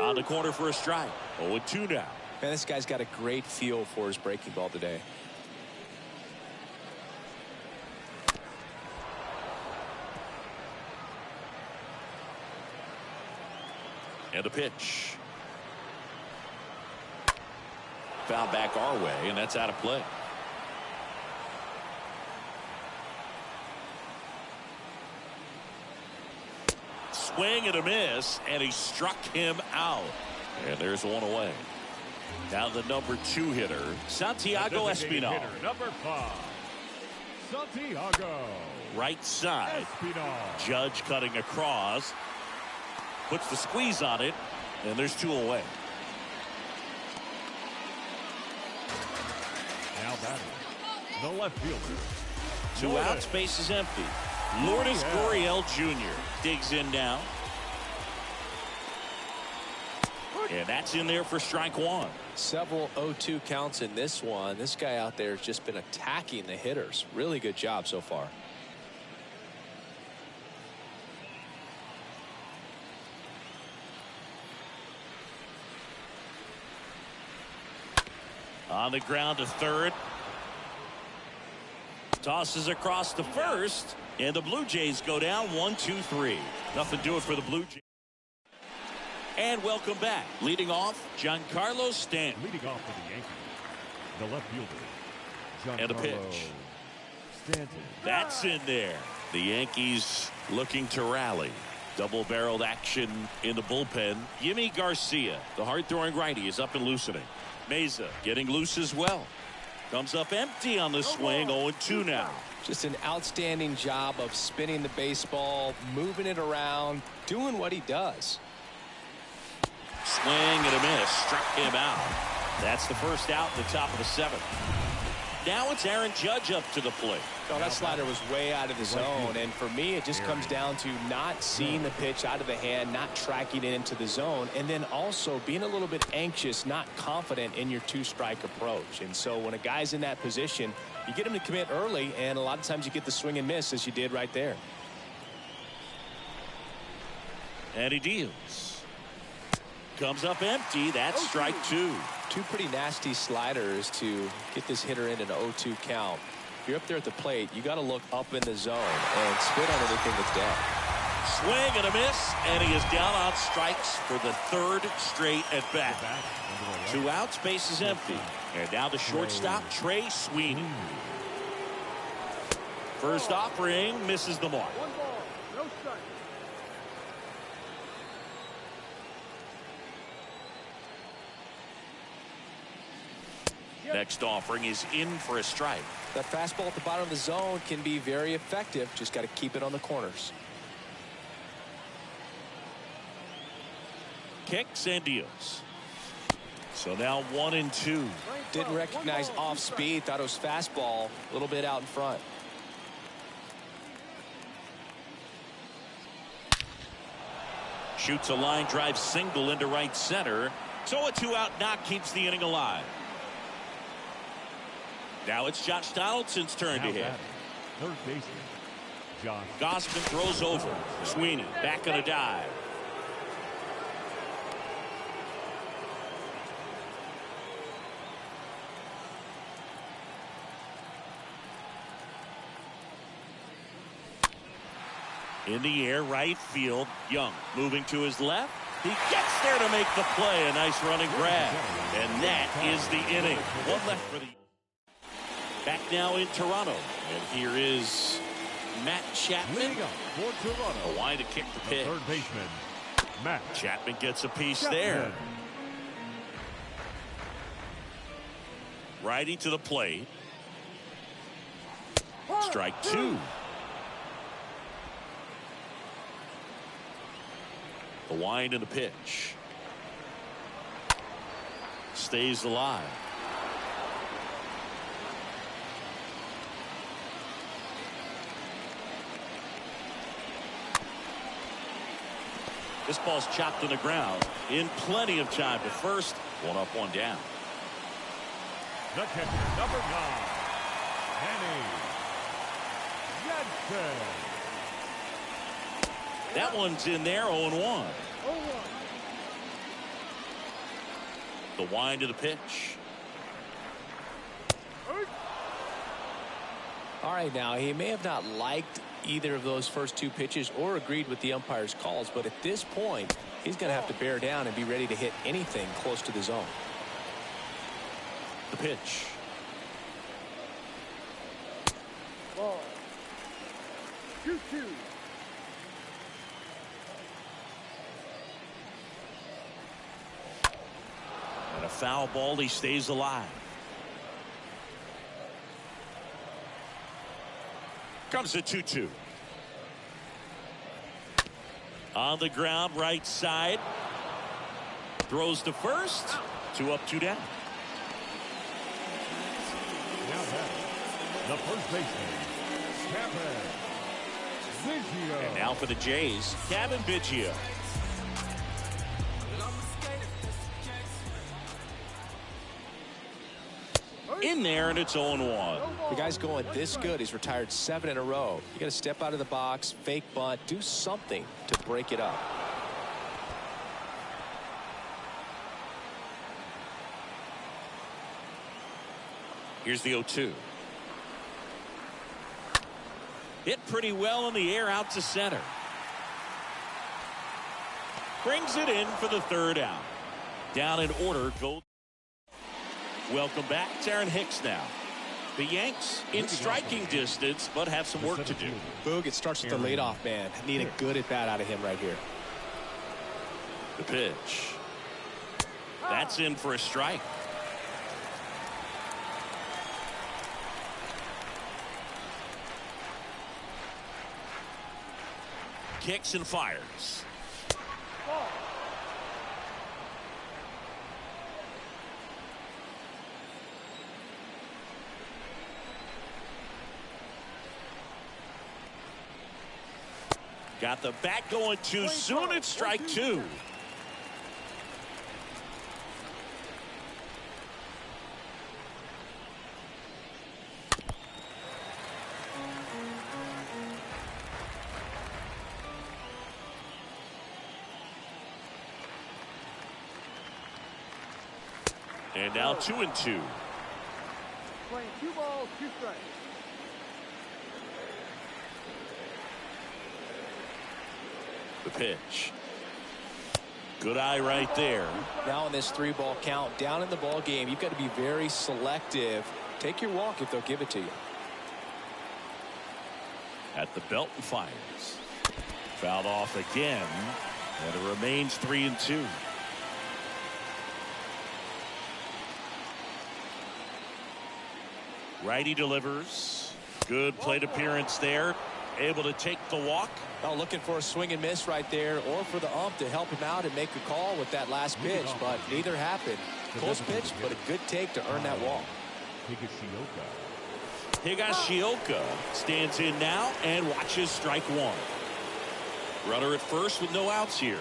On the corner for a strike. 0-2 now. Man, this guy's got a great feel for his breaking ball today. And a pitch. Foul back our way, and that's out of play. Swing and a miss, and he struck him out. And there's one away. Now the number 2 hitter, Santiago Espinal. Hitter, number 5, Santiago. Right side. Espinal. Judge cutting across. Puts the squeeze on it, and there's 2 away. batting, the left fielder. 2 outs, base is empty. Lourdes Gurriel Jr. digs in now. And that's in there for strike 1. Several 0-2 counts in this one. This guy out there has just been attacking the hitters. Really good job so far. On the ground to third. Tosses across to first. And the Blue Jays go down 1-2-3. Nothing to it for the Blue Jays. And welcome back. Leading off, Giancarlo Stanton. Leading off for the Yankees, the left fielder. And a pitch. Stanton. That's in there. The Yankees looking to rally. Double-barreled action in the bullpen. Yimi Garcia, the hard-throwing righty, is up and loosening. Meza getting loose as well. Comes up empty on the swing. 0-2 now. Just an outstanding job of spinning the baseball, moving it around, doing what he does. Swing and a miss. Struck him out. That's the first out in the top of the 7th. Now it's Aaron Judge up to the plate. Oh, that slider was way out of the zone, and for me it just comes down to not seeing the pitch out of the hand, not tracking it into the zone, and then also being a little bit anxious, not confident in your 2-strike approach. And so when a guy's in that position, you get him to commit early, and a lot of times you get the swing and miss as you did right there. And he deals. Comes up empty. That's strike 2. 2 pretty nasty sliders to get this hitter in an 0-2 count. If you're up there at the plate, you got to look up in the zone and spit on anything that's down. Swing and a miss, and he is down on strikes for the 3rd straight at bat. 2 outs, base is empty. And now the shortstop, Trey Sweeney. First offering misses the mark. 1 ball, no strike. Next offering is in for a strike. That fastball at the bottom of the zone can be very effective. Just got to keep it on the corners. Kicks and deals. So now 1-2. Didn't recognize off speed. Thought it was fastball. A little bit out in front. Shoots a line drive single into right center. So a 2-out knock keeps the inning alive. Now it's Josh Donaldson's turn to hit. Third baseman, Josh. Gausman throws over. Sweeney back on a dive. In the air, right field. Young moving to his left. He gets there to make the play. A nice running grab. And that is the inning. 1 left for the... Back now in Toronto. And here is Matt Chapman. For Toronto. A wide to kick the pitch. Third baseman, Matt Chapman gets a piece there. Righty to the plate. Strike 2. The wind and the pitch. Stays alive. This ball's chopped on the ground in plenty of time to first. 1 up, 1 down. The catcher, number 9, Henny Jensen. That one's in there, 0-1. The wind of the pitch. All right, now he may have not liked either of those first 2 pitches or agreed with the umpire's calls, but at this point he's going to have to bear down and be ready to hit anything close to the zone. The pitch. Ball. 2-2. And a foul ball. He stays alive. Comes a 2-2. On the ground, right side. Throws to first. 2 up, 2 down. Now batting, the first baseman, Kevin Biggio. And now for the Jays, Kevin Biggio. In there, and it's 0-1. The guy's going this good. He's retired 7 in a row. You got to step out of the box, fake bunt, do something to break it up. Here's the 0-2. Hit pretty well in the air out to center. Brings it in for the third out. Down in order, go. Welcome back, Aaron Hicks now. The Yanks in striking distance, but have some work to do. Boog, it starts with the leadoff man. Need a good at bat out of him right here. The pitch. That's in for a strike. Kicks and fires. Got the bat going too soon. It's strike 2. And now 2-2. Playing 2 balls, 2 strikes. The pitch. Good eye right there. Now in this 3-ball count, down in the ball game, you've got to be very selective. Take your walk if they'll give it to you. At the belt and fires. Fouled off again, and it remains 3-2. Righty delivers. Good plate appearance there. Able to take the walk. Well, looking for a swing and miss right there, or for the ump to help him out and make a call with that last pitch, but neither happened. Close pitch, but a good take to earn that walk. Higashioka stands in now and watches strike 1. Runner at first with no outs here.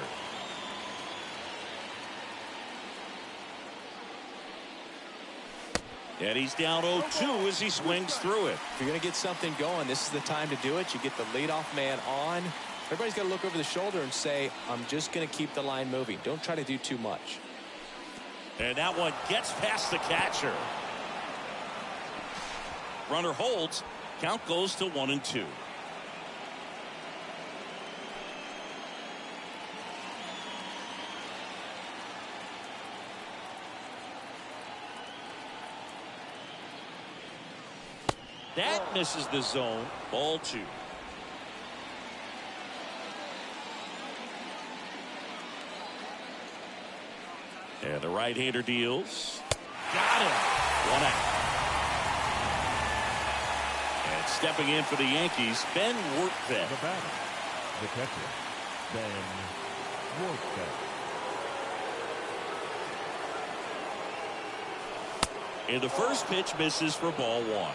And he's down 0-2 as he swings through it. If you're going to get something going, this is the time to do it. You get the leadoff man on. Everybody's got to look over the shoulder and say, I'm just going to keep the line moving. Don't try to do too much. And that one gets past the catcher. Runner holds. Count goes to 1-2. That misses the zone. Ball 2. And the right-hander deals. Got him. 1 out. And stepping in for the Yankees, Ben Workfed. The batter, the catcher, Ben Workfed. And the first pitch misses for ball 1.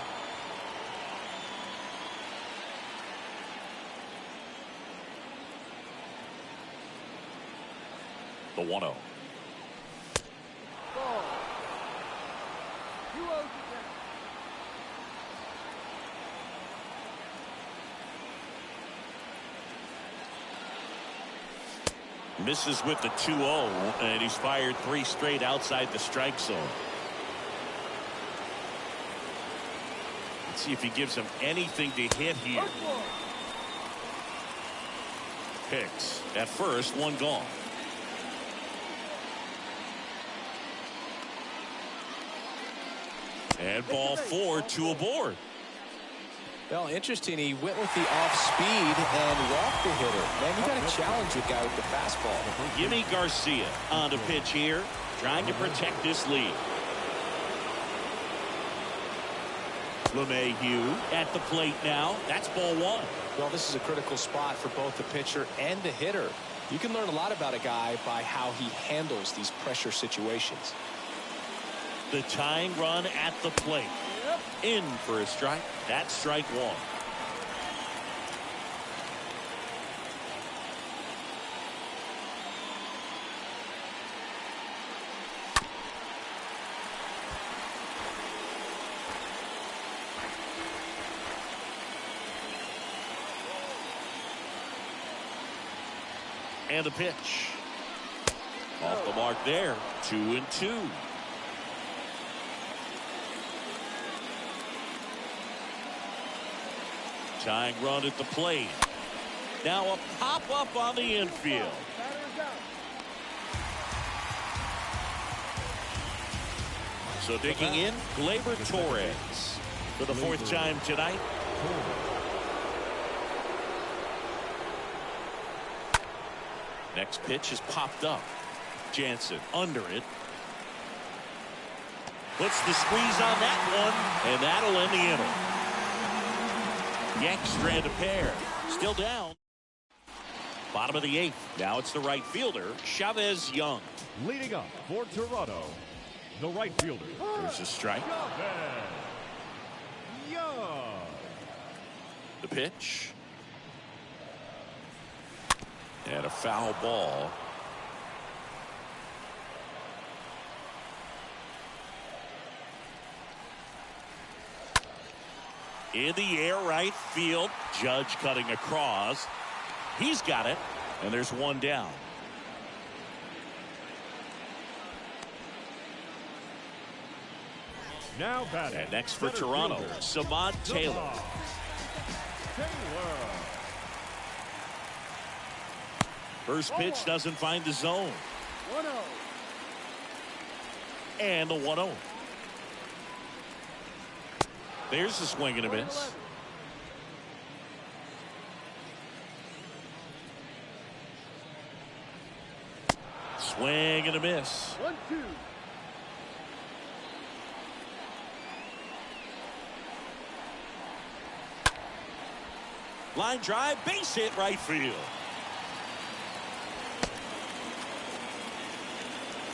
The 1-0. Ball. 2-0 to Misses with the 2-0, and he's fired 3 straight outside the strike zone. Let's see if he gives him anything to hit here. Hicks at first, 1 gone. And ball 4, 2 aboard. Well, interesting. He went with the off speed and walked the hitter. Man, you got to challenge a guy with the fastball. Yimi Garcia on the pitch here, trying to protect this lead. LeMahieu at the plate now. That's ball 1. Well, this is a critical spot for both the pitcher and the hitter. You can learn a lot about a guy by how he handles these pressure situations. The tying run at the plate. In for a strike. That's strike one. And the pitch. Off the mark there. 2-2. Tying run at the plate. Now a pop-up on the infield. So digging in, Gleyber Torres for the fourth time tonight. Next pitch is popped up. Jansen under it. Puts the squeeze on that one, and that'll end the inning. Yanks strand a pair. Still down. Bottom of the eighth. Now it's the right fielder, Chavez Young. Leading up for Toronto, the right fielder. There's a strike. Chavez Young. The pitch. And a foul ball. In the air, right field. Judge cutting across. He's got it. And there's one down. Now batting. And next for Toronto, Samad Taylor. First pitch doesn't find the zone. 1-0. And the 1-0. There's a swing and a miss. Swing and a miss. 1-2. Line drive, base hit, right field.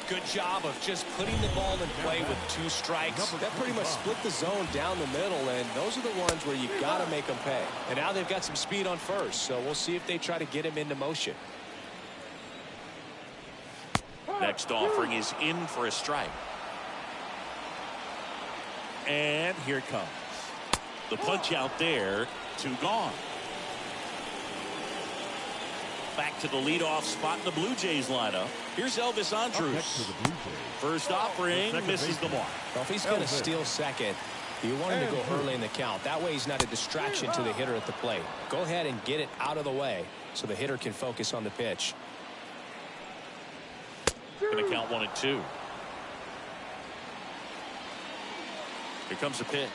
Good job of just putting the ball in play with 2 strikes. That pretty much split the zone down the middle, and those are the ones where you got to make them pay. And now they've got some speed on first, so we'll see if they try to get him into motion. Next offering is in for a strike. And here it comes. The punch out there, 2 gone. Back to the leadoff spot in the Blue Jays lineup. Here's Elvis Andrus. First offering misses the mark. Well, if he's going to steal second, you want him to go early in the count. That way he's not a distraction to the hitter at the plate. Go ahead and get it out of the way so the hitter can focus on the pitch. Going to count 1 and 2. Here comes the pitch.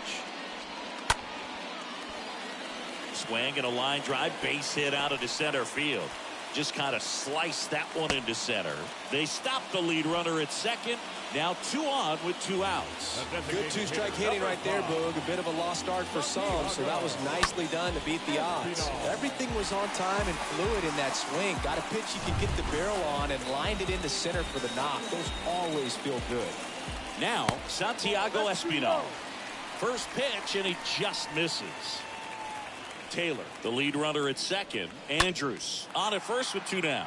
Swing and a line drive, base hit out of the center field. Just kind of sliced that one into center. They stopped the lead runner at second. Now 2 on with 2 outs. Good 2-strike hitting right there, Boog. A bit of a lost start for some, so that was nicely done to beat the odds. Everything was on time and fluid in that swing. Got a pitch you can get the barrel on and lined it into center for the knock. Those always feel good. Now Santiago Espinal. First pitch, and he just misses. Taylor, the lead runner at second. Andrus on at first with 2 down.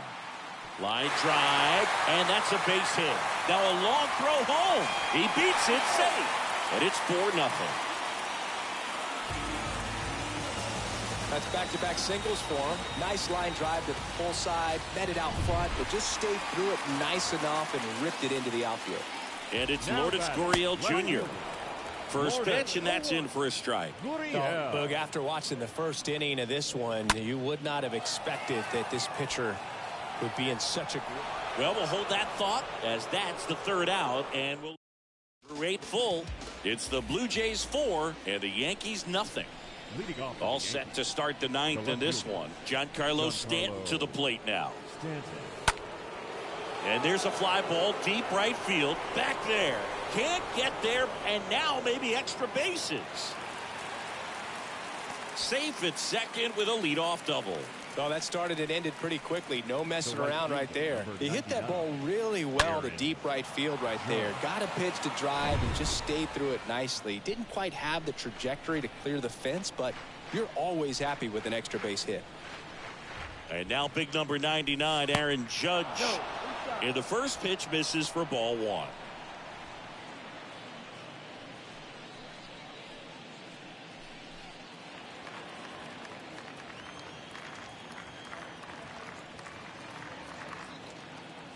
Line drive, and that's a base hit. Now a long throw home. He beats it safe, and it's 4-0. That's back-to-back singles for him. Nice line drive to the full side, met it out front, but just stayed through it nice enough and ripped it into the outfield. And it's Lourdes Gurriel Jr. First pitch, and that's in for a strike. Boog, after watching the first inning of this one, you would not have expected that this pitcher would be in such a... Well, we'll hold that thought as that's the 3rd out, and we'll through 8 full. It's the Blue Jays 4 and the Yankees nothing. All set to start the 9th in this one. Giancarlo Stanton to the plate now. And there's a fly ball deep right field. Back there. Can't get there, and now maybe extra bases. Safe at second with a leadoff double. Well, that started and ended pretty quickly. No messing around right there. He hit that ball really well to deep right field right there. Got a pitch to drive and just stayed through it nicely. Didn't quite have the trajectory to clear the fence, but you're always happy with an extra base hit. And now big number 99, Aaron Judge. In the first pitch, misses for ball 1.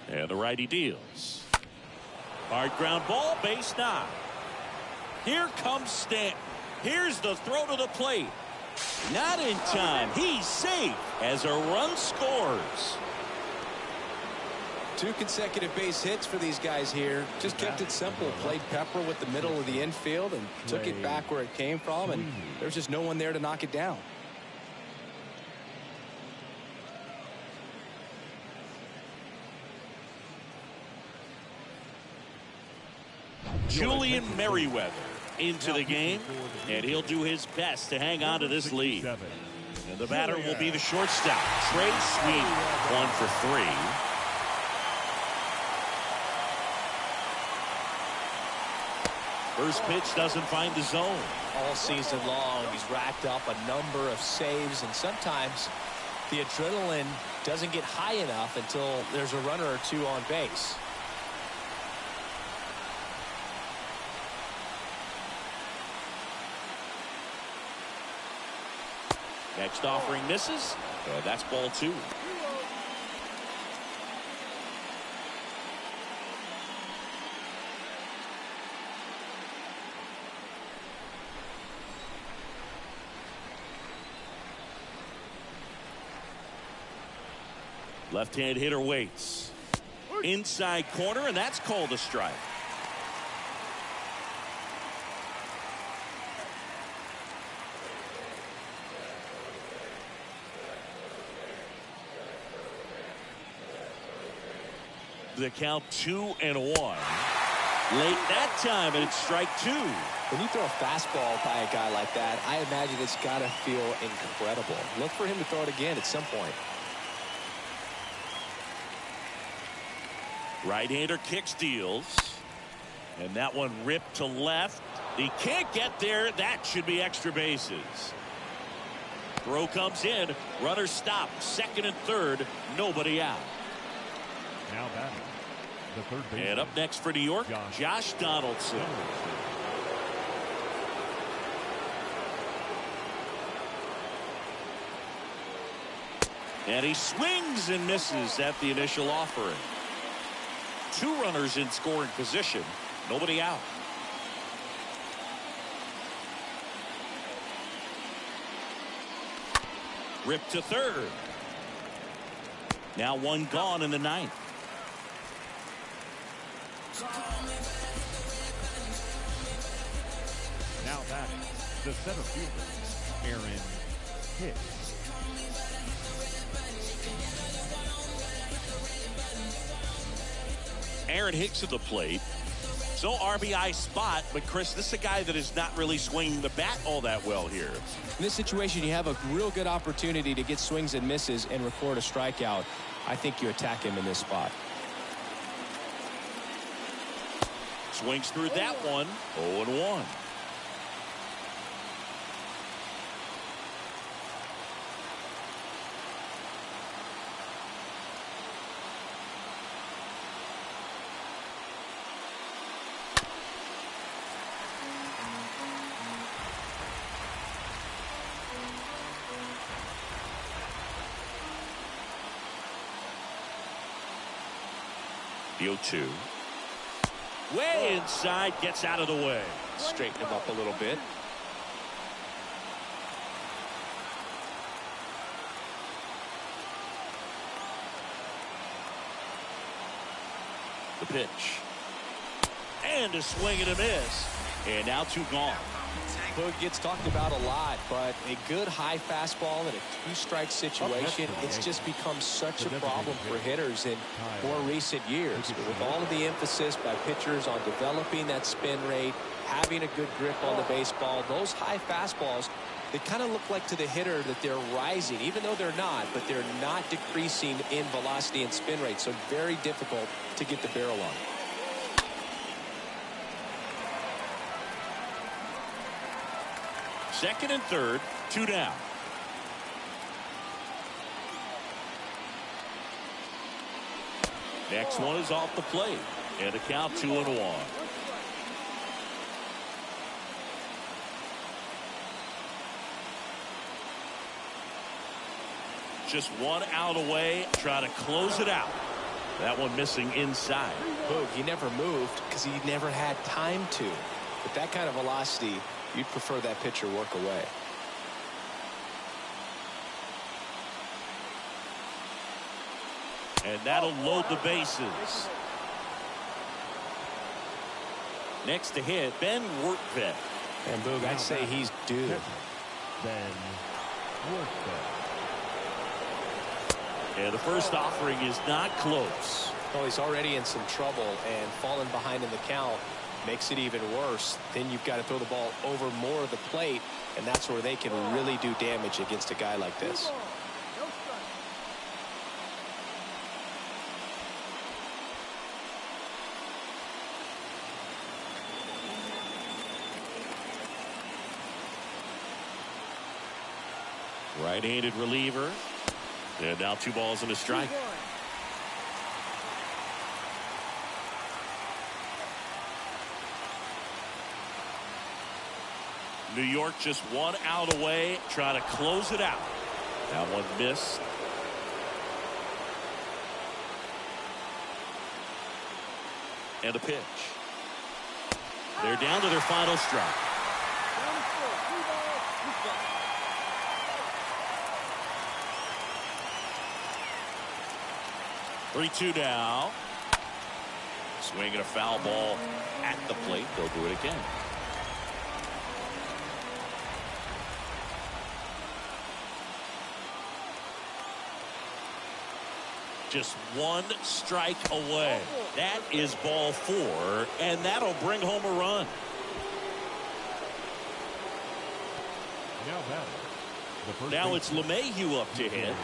And the righty deals. Hard ground ball, base knock. Here comes Stanton. Here's the throw to the plate. Not in time. He's safe as a run scores. 2 consecutive base hits for these guys here. Just kept it simple. Played pepper with the middle of the infield and took it back where it came from, and there's just no one there to knock it down. Julian Merriweather into the game, and he'll do his best to hang on to this lead. And the batter will be the shortstop, Trey Sweeney, 1 for 3. First pitch doesn't find the zone. All season long, he's racked up a number of saves, and sometimes the adrenaline doesn't get high enough until there's a runner or two on base. Next offering misses, and that's ball 2. Left-hand hitter waits. Inside corner, and that's called a strike. The count 2-1. Late that time, and it's strike 2. When you throw a fastball by a guy like that, I imagine it's got to feel incredible. Look for him to throw it again at some point. Right-hander kicks, deals. And that one ripped to left. He can't get there. That should be extra bases. Throw comes in. Runner stopped. Second and third. Nobody out. Now batting, the third baseman. And up next for New York, Josh Donaldson. And he swings and misses at the initial offering. 2 runners in scoring position. Nobody out. Ripped to third. Now 1 gone in the 9th. Now batting, the center fielder, Aaron Hicks. Aaron Hicks at the plate. So RBI spot, but Chris, this is a guy that is not really swinging the bat all that well here. In this situation, you have a real good opportunity to get swings and misses and record a strikeout. I think you attack him in this spot. Swings through that one. 0-1. The 0-2. Way inside, gets out of the way. Straighten him up a little bit. The pitch. And a swing and a miss. And now 2 gone. Boog gets talked about a lot, but a good high fastball in a 2-strike situation, it's just become such a problem for hitters in more recent years. With all of the emphasis by pitchers on developing that spin rate, having a good grip on the baseball, those high fastballs they kind of look like to the hitter that they're rising, even though they're not, but they're not decreasing in velocity and spin rate, so very difficult to get the barrel on. Second and third, 2 down. Next one is off the plate, and a count 2-1. Just one out away, try to close it out. That one missing inside. Boog, he never moved because he never had time to. With that kind of velocity, you'd prefer that pitcher work away. And that'll load the bases. Next to hit, Ben Workvet. And Boog, I'd say he's due. Ben Workvet. And the first offering is not close. Well, he's already in some trouble, and falling behind in the count makes it even worse. Then you've got to throw the ball over more of the plate, and that's where they can really do damage against a guy like this. Right-handed reliever. And now 2 balls and a strike. New York just 1 out away, trying to close it out. That one missed. And a pitch. They're down to their final strike. 3-2 now. Swinging a foul ball at the plate. They'll do it again. Just 1 strike away. That is ball 4, and that'll bring home a run. Now it's LeMahieu up to hit.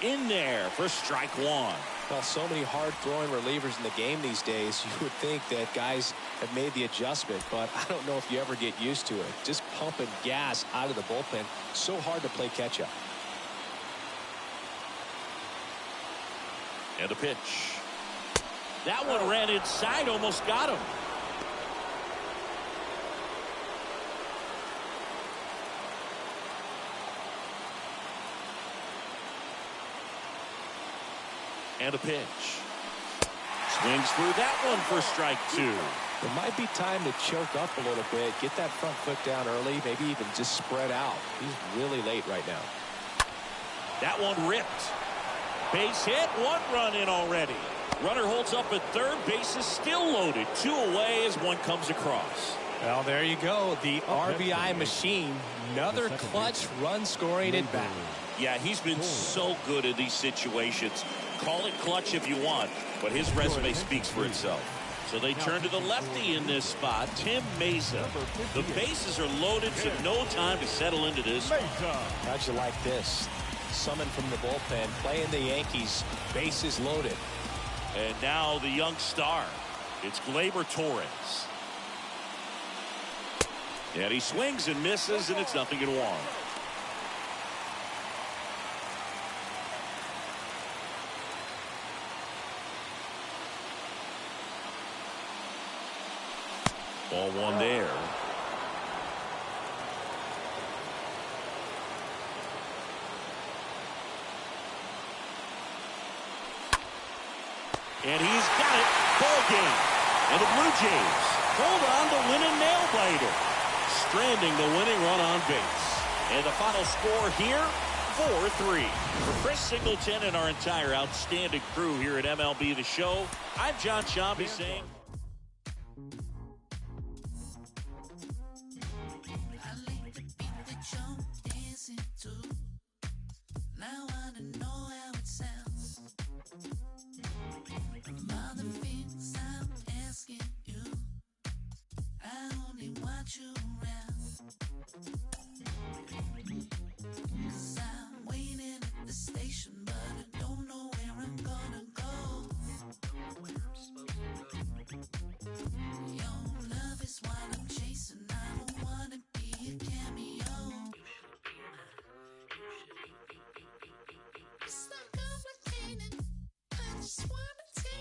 In there for strike 1. Well, so many hard-throwing relievers in the game these days, you would think that guys have made the adjustment, but I don't know if you ever get used to it. Just pumping gas out of the bullpen, so hard to play catch-up. And a pitch. That one ran inside, almost got him. And a pitch. Swings through that one for strike 2. It might be time to choke up a little bit, get that front foot down early, maybe even just spread out. He's really late right now. That one ripped. Base hit, 1 run in already. Runner holds up at third, base is still loaded. 2 away as one comes across. Well, there you go. The RBI machine. Another clutch run scoring at bat. Yeah, he's been so good in these situations. Call it clutch if you want, but his resume speaks for itself. So they turn to the lefty in this spot, Tim Mesa. The bases are loaded, so no time to settle into this. How'd you like this? Summoned from the bullpen, playing the Yankees, bases loaded. And now the young star. It's Gleyber Torres. And he swings and misses, and it's 0-1. Ball 1 there. And he's got it. Ball game. And the Blue Jays hold on to win a nail-biter, stranding the winning run on base. And the final score here, 4-3. For Chris Singleton and our entire outstanding crew here at MLB The Show, I'm John Shambi saying...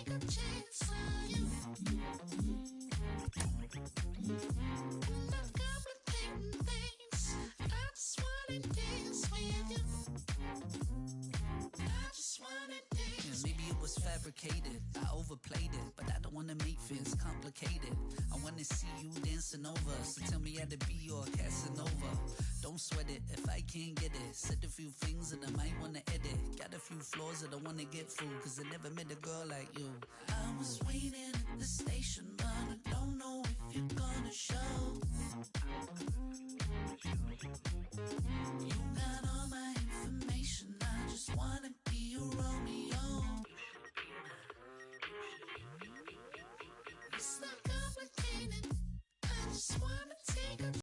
take a chance on you. Not complicating things. I just wanna dance with you. I just wanna dance. Yeah, maybe it was fabricated. I overplayed it, but I don't wanna make things complicated. I wanna see you dancing over. So tell me how to be your Casanova. Don't sweat it if I can't get it. Said a few things that I might wanna edit. Got a few flaws that I wanna get through, cause I never met a girl like you. I was waiting at the station, but I don't know if you're gonna show. You got all my